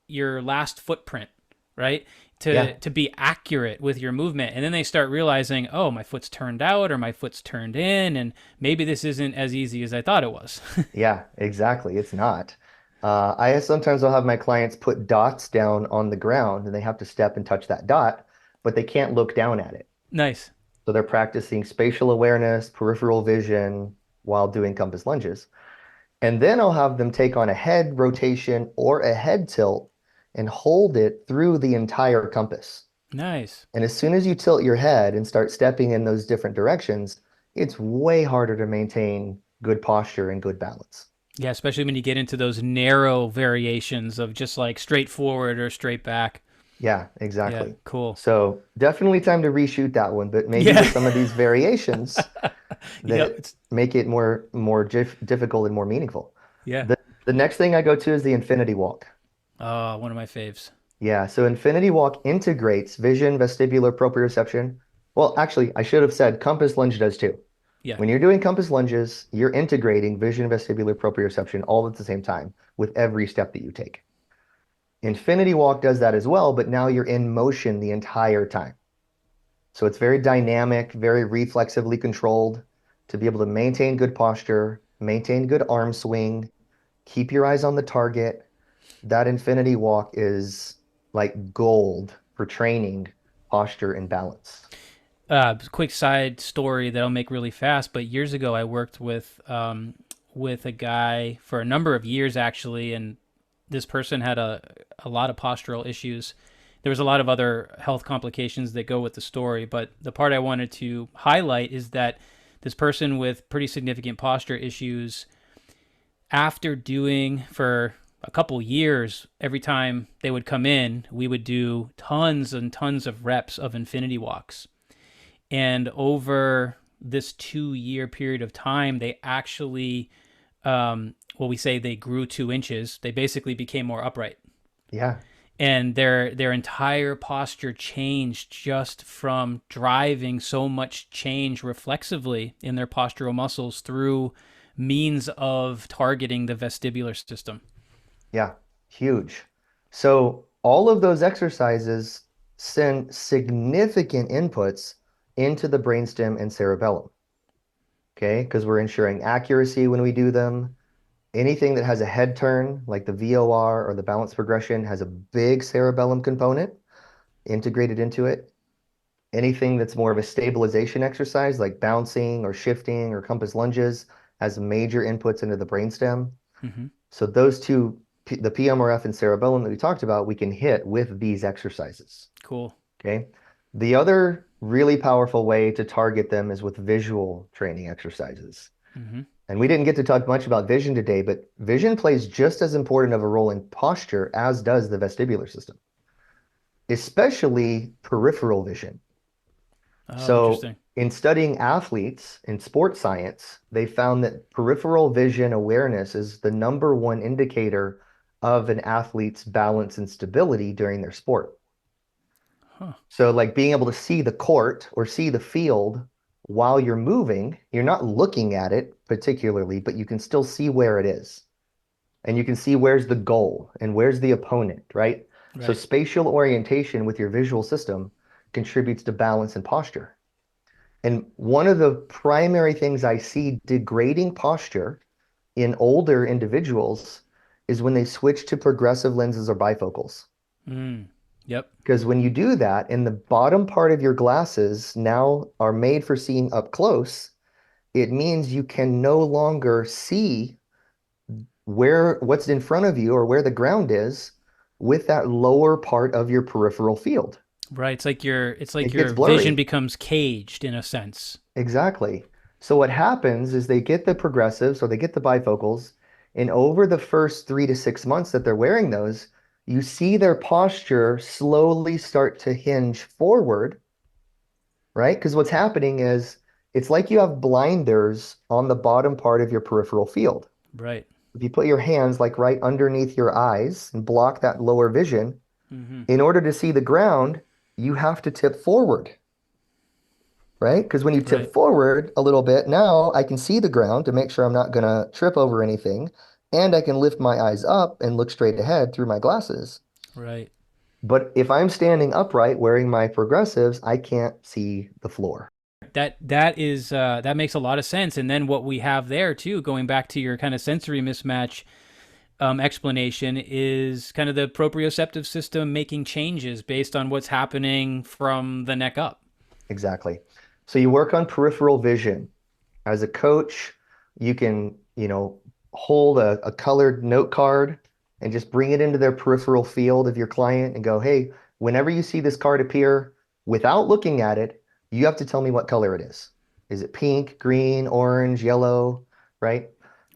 your last footprint, right? To Yeah. to be accurate with your movement. And then they start realizing, oh, my foot's turned out or my foot's turned in, and maybe this isn't as easy as I thought it was. Yeah, exactly. It's not. I sometimes will have my clients put dots down on the ground and they have to step and touch that dot, but they can't look down at it. Nice. So they're practicing spatial awareness, peripheral vision while doing compass lunges. And then I'll have them take on a head rotation or a head tilt and hold it through the entire compass. Nice. And as soon as you tilt your head and start stepping in those different directions, it's way harder to maintain good posture and good balance. Yeah, especially when you get into those narrow variations of just like straight forward or straight back. Yeah, Yeah, exactly. cool. So definitely time to reshoot that one, but maybe Yeah. with some of these variations Yep. that It's make it more difficult and more meaningful. yeah. The next thing I go to is the infinity walk. Oh, one of my faves. Yeah, so infinity walk integrates vision, vestibular, proprioception. Well, actually, I should have said compass lunge does too. Yeah. When you're doing compass lunges, you're integrating vision, vestibular, proprioception all at the same time with every step that you take. Infinity walk does that as well, but now you're in motion the entire time. So it's very dynamic, very reflexively controlled to be able to maintain good posture, maintain good arm swing, keep your eyes on the target. That infinity walk is like gold for training posture and balance. Quick side story that I'll make really fast. But years ago, I worked with a guy for a number of years actually, and this person had a lot of postural issues. There was a lot of other health complications that go with the story, but the part I wanted to highlight is that this person with pretty significant posture issues, after doing for a couple years, every time they would come in, we would do tons and tons of reps of infinity walks. And over this 2 year period of time, they actually, well, we say they grew 2 inches. They basically became more upright, Yeah, and their entire posture changed just from driving so much change reflexively in their postural muscles through means of targeting the vestibular system. yeah, huge. So all of those exercises send significant inputs into the brainstem and cerebellum, okay? Because we're ensuring accuracy when we do them. Anything that has a head turn, like the VOR or the balance progression, has a big cerebellum component integrated into it. Anything that's more of a stabilization exercise, like bouncing or shifting or compass lunges, has major inputs into the brainstem. Mm-hmm. So those two, the PMRF and cerebellum that we talked about, we can hit with these exercises. Cool. Okay. The other really powerful way to target them is with visual training exercises. Mm-hmm. And we didn't get to talk much about vision today, but vision plays just as important of a role in posture as does the vestibular system, especially peripheral vision. Oh, So, interesting. in studying athletes in sports science, they found that peripheral vision awareness is the number one indicator of an athlete's balance and stability during their sport. Huh. So, like being able to see the court or see the field while you're moving, you're not looking at it particularly, but you can still see where it is. And you can see where's the goal and where's the opponent, right? So, Right. spatial orientation with your visual system contributes to balance and posture. And one of the primary things I see degrading posture in older individuals is when they switch to progressive lenses or bifocals. Mm. Yep. Because when you do that, and the bottom part of your glasses now are made for seeing up close, it means you can no longer see where what's in front of you or where the ground is with that lower part of your peripheral field. Right. It's like It gets your vision blurry. becomes caged in a sense. Exactly. So what happens is they get the progressives or they get the bifocals, and over the first 3 to 6 months that they're wearing those, you see their posture slowly start to hinge forward, right? Because what's happening is it's like you have blinders on the bottom part of your peripheral field. Right. If you put your hands like right underneath your eyes and block that lower vision, Mm-hmm. in order to see the ground, you have to tip forward, right? Because when you Right. tip forward a little bit, now I can see the ground to make sure I'm not going to trip over anything. And I can lift my eyes up and look straight ahead through my glasses. Right. But if I'm standing upright wearing my progressives, I can't see the floor. That makes a lot of sense. And then what we have there too, going back to your kind of sensory mismatch explanation, is kind of the proprioceptive system making changes based on what's happening from the neck up. Exactly. So you work on peripheral vision. As a coach, you can, hold a colored note card and just bring it into their peripheral field of your client and go, hey, whenever you see this card appear, without looking at it, you have to tell me what color it is. Is it pink, green, orange, yellow, right?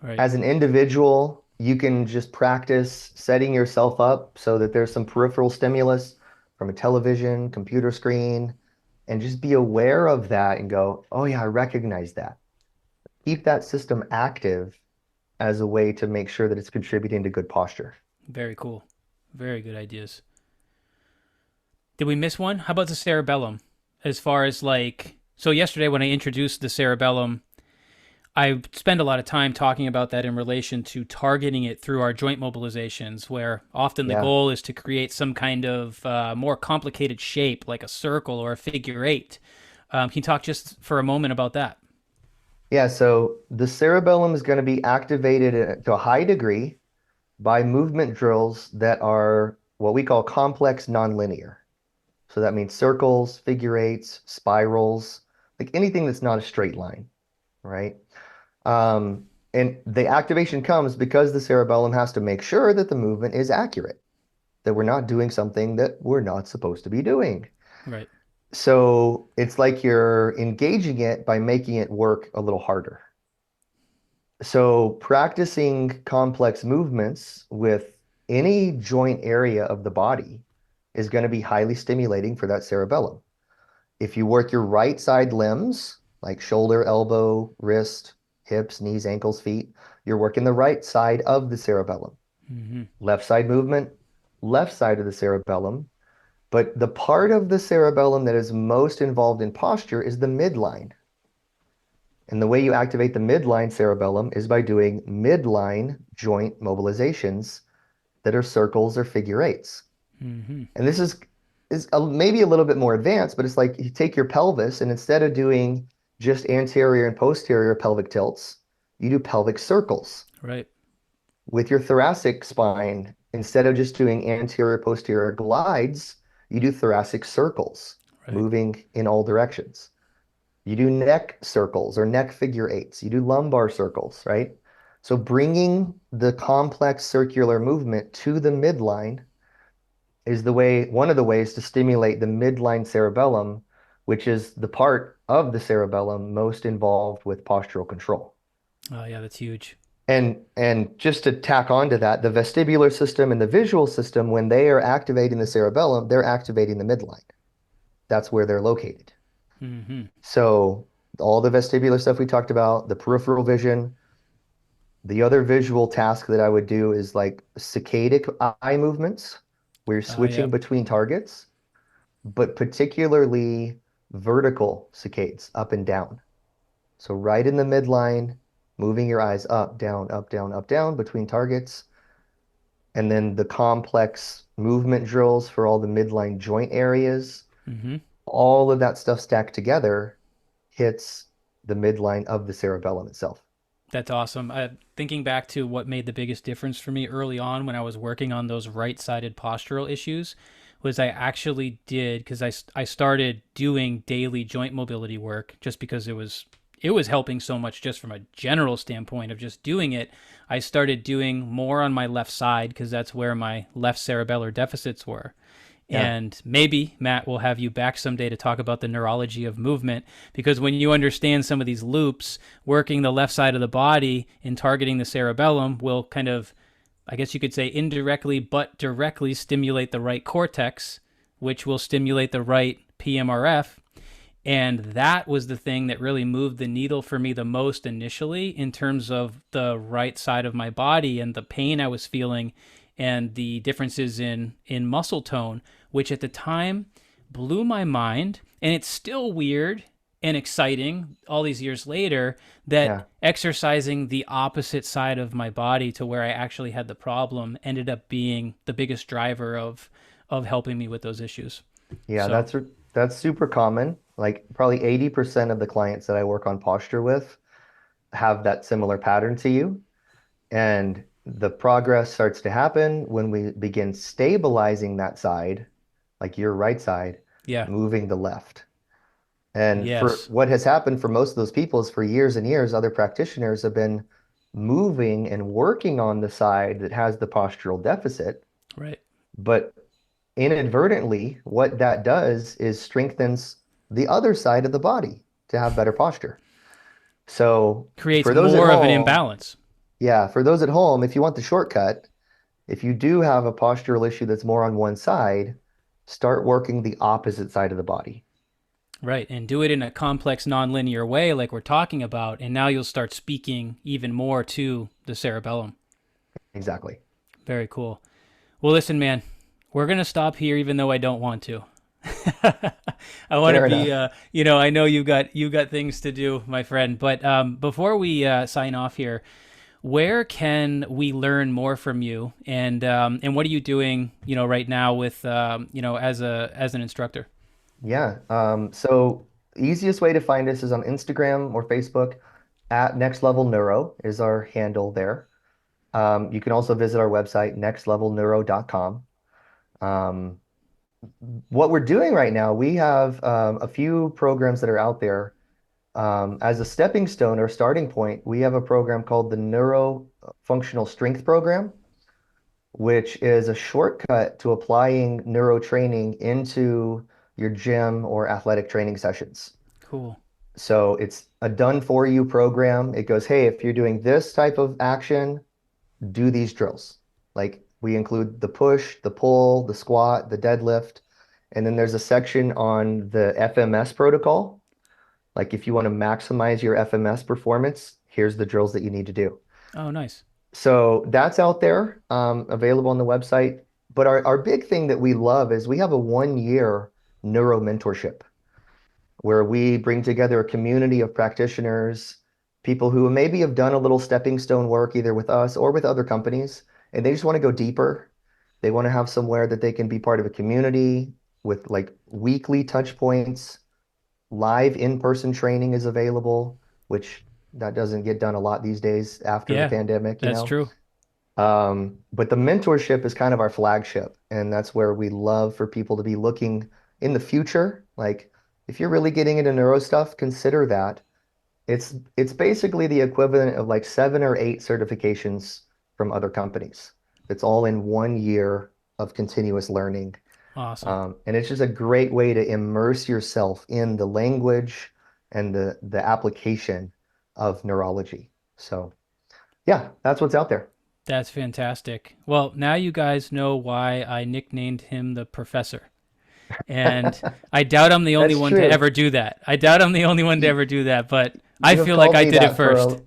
Right. As an individual, you can just practice setting yourself up so that there's some peripheral stimulus from a television, computer screen, and just be aware of that and go, oh, yeah, I recognize that. Keep that system active as a way to make sure that it's contributing to good posture. Very cool. Very good ideas. Did we miss one? How about the cerebellum? As far as like, so yesterday when I introduced the cerebellum, I spend a lot of time talking about that in relation to targeting it through our joint mobilizations, where often the Yeah. goal is to create some kind of more complicated shape, like a circle or a figure eight. Can you talk just for a moment about that? Yeah. So the cerebellum is going to be activated to a high degree by movement drills that are what we call complex nonlinear. So that means circles, figure eights, spirals, like anything that's not a straight line, right? And the activation comes because the cerebellum has to make sure that the movement is accurate, that we're not doing something that we're not supposed to be doing. Right. So it's like you're engaging it by making it work a little harder. So practicing complex movements with any joint area of the body is going to be highly stimulating for that cerebellum. If you work your right side limbs, like shoulder, elbow, wrist, hips, knees, ankles, feet, you're working the right side of the cerebellum. Mm-hmm. Left side movement, left side of the cerebellum. But the part of the cerebellum that is most involved in posture is the midline. And the way you activate the midline cerebellum is by doing midline joint mobilizations that are circles or figure eights. Mm-hmm. And this is maybe a little bit more advanced, but it's like you take your pelvis and instead of doing just anterior and posterior pelvic tilts, you do pelvic circles. Right. With your thoracic spine, instead of just doing anterior posterior glides, you do thoracic circles, Right. moving in all directions. You do neck circles or neck figure eights. You do lumbar circles, right? So bringing the complex circular movement to the midline is one of the ways to stimulate the midline cerebellum, which is the part of the cerebellum most involved with postural control. Oh yeah, that's huge. And just to tack on to that, the vestibular system and the visual system, when they are activating the cerebellum, they're activating the midline. That's where they're located. Mm-hmm. So all the vestibular stuff we talked about, the peripheral vision, the other visual task that I would do is like saccadic eye movements, where you're switching Yep. between targets, but particularly vertical saccades, up and down. So right in the midline, moving your eyes up, down, up, down between targets. And then the complex movement drills for all the midline joint areas, Mm-hmm. all of that stuff stacked together hits the midline of the cerebellum itself. That's awesome. Thinking back to what made the biggest difference for me early on when I was working on those right-sided postural issues was I actually did because I started doing daily joint mobility work just because it was helping so much just from a general standpoint of just doing it. I started doing more on my left side because that's where my left cerebellar deficits were. Yeah. And maybe Matt will have you back someday to talk about the neurology of movement because when you understand some of these loops, working the left side of the body and targeting the cerebellum will kind of, I guess you could say indirectly but directly stimulate the right cortex, which will stimulate the right PMRF. And that was the thing that really moved the needle for me the most initially in terms of the right side of my body and the pain I was feeling and the differences in muscle tone, which at the time blew my mind. And it's still weird and exciting all these years later Yeah. that exercising the opposite side of my body to where I actually had the problem ended up being the biggest driver of helping me with those issues. Yeah, So, that's super common. Like probably 80% of the clients that I work on posture with have that similar pattern to you. And the progress starts to happen when we begin stabilizing that side, like your right side, yeah. moving the left. And for Yes. what has happened for most of those people is for years and years, other practitioners have been moving and working on the side that has the postural deficit. Right. But inadvertently, what that does is strengthens the other side of the body to have better posture. So Creates for those at more of an home, imbalance. yeah, for those at home, if you want the shortcut, if you do have a postural issue that's more on one side, start working the opposite side of the body. Right. And do it in a complex, nonlinear way, like we're talking about. And now you'll start speaking even more to the cerebellum. Exactly. Very cool. Well, listen, man, we're going to stop here, even though I don't want to. I want to Fair be, enough. I know you've got things to do, my friend. But before we sign off here, where can we learn more from you? And what are you doing, right now with, as an instructor? Yeah. So easiest way to find us is on Instagram or Facebook at Next Level Neuro is our handle there. You can also visit our website, nextlevelneuro.com. Um, what we're doing right now, we have a few programs that are out there. As a stepping stone or starting point, we have a program called the Neuro Functional Strength Program, which is a shortcut to applying neuro training into your gym or athletic training sessions. Cool. So it's a done for you program. It goes, hey, if you're doing this type of action, do these drills. Like we include the push, the pull, the squat, the deadlift. And then there's a section on the FMS protocol. Like if you want to maximize your FMS performance, here's the drills that you need to do. Oh, nice. So that's out there, available on the website. But our big thing that we love is we have a 1 year neuro mentorship where we bring together a community of practitioners, people who maybe have done a little stepping stone work either with us or with other companies, and they just want to go deeper. They want to have somewhere that they can be part of a community with like weekly touch points. Live in-person training is available, which that doesn't get done a lot these days after the Yeah, pandemic, you that's know. true. But the mentorship is kind of our flagship, and that's where we love for people to be looking in the future. Like, if you're really getting into neuro stuff, consider that. It's basically the equivalent of like 7 or 8 certifications from other companies. It's all in 1 year of continuous learning. Awesome. And it's just a great way to immerse yourself in the language and the application of neurology. So yeah, that's what's out there. That's fantastic. Well, now you guys know why I nicknamed him the professor. And I doubt I'm the only That's one to true. ever do that. I doubt I'm the only one to You, ever do that, but I you have feel like called I me did it that first.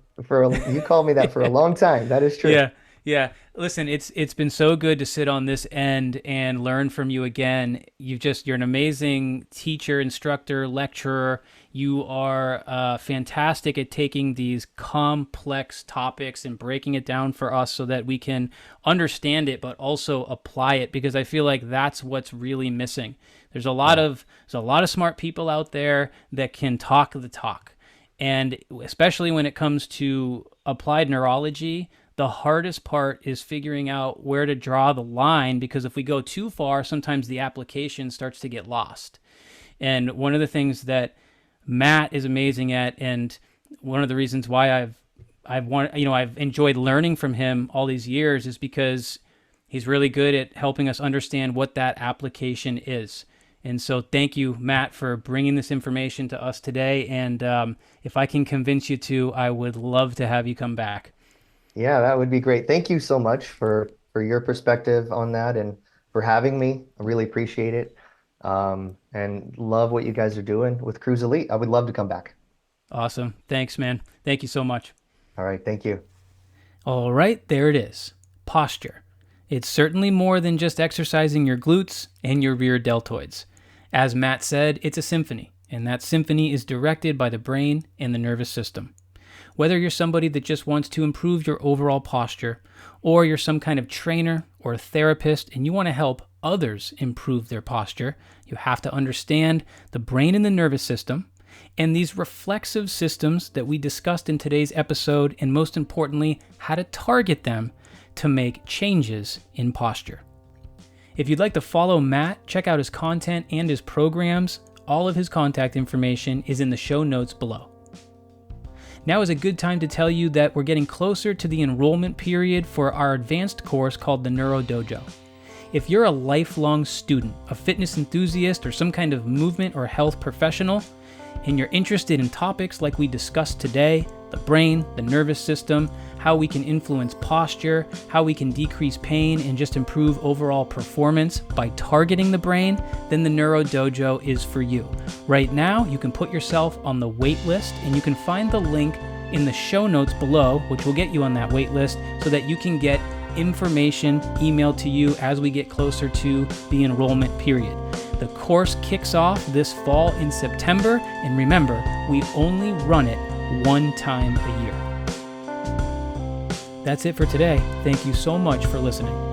you called me that for a long time. That is true. Yeah, yeah. Listen, it's been so good to sit on this end and learn from you again. You're an amazing teacher, instructor, lecturer. You are fantastic at taking these complex topics and breaking it down for us so that we can understand it, but also apply it. Because I feel like that's what's really missing. Yeah. There's a lot of smart people out there that can talk the talk. And especially when it comes to applied neurology, the hardest part is figuring out where to draw the line, because if we go too far, sometimes the application starts to get lost. And one of the things that Matt is amazing at, and one of the reasons why I've enjoyed learning from him all these years, is because he's really good at helping us understand what that application is. And so thank you, Matt, for bringing this information to us today. And if I can convince you to, I would love to have you come back. Yeah, that would be great. Thank you so much for your perspective on that and for having me. I really appreciate it. And love what you guys are doing with Cruise Elite. I would love to come back. Awesome. Thanks, man. Thank you so much. All right, thank you. All right, there it is. Posture. It's certainly more than just exercising your glutes and your rear deltoids. As Matt said, it's a symphony, and that symphony is directed by the brain and the nervous system. Whether you're somebody that just wants to improve your overall posture, or you're some kind of trainer or a therapist and you want to help others improve their posture, you have to understand the brain and the nervous system, and these reflexive systems that we discussed in today's episode, and most importantly, how to target them to make changes in posture. If you'd like to follow Matt, check out his content and his programs. All of his contact information is in the show notes below. Now is a good time to tell you that we're getting closer to the enrollment period for our advanced course called the Neuro Dojo. If you're a lifelong student, a fitness enthusiast, or some kind of movement or health professional, and you're interested in topics like we discussed today, the brain, the nervous system, how we can influence posture, how we can decrease pain and just improve overall performance by targeting the brain, then the Neuro Dojo is for you. Right now, you can put yourself on the wait list, and you can find the link in the show notes below, which will get you on that wait list so that you can get information emailed to you as we get closer to the enrollment period. The course kicks off this fall in September, and remember, we only run it one time a year. That's it for today. Thank you so much for listening.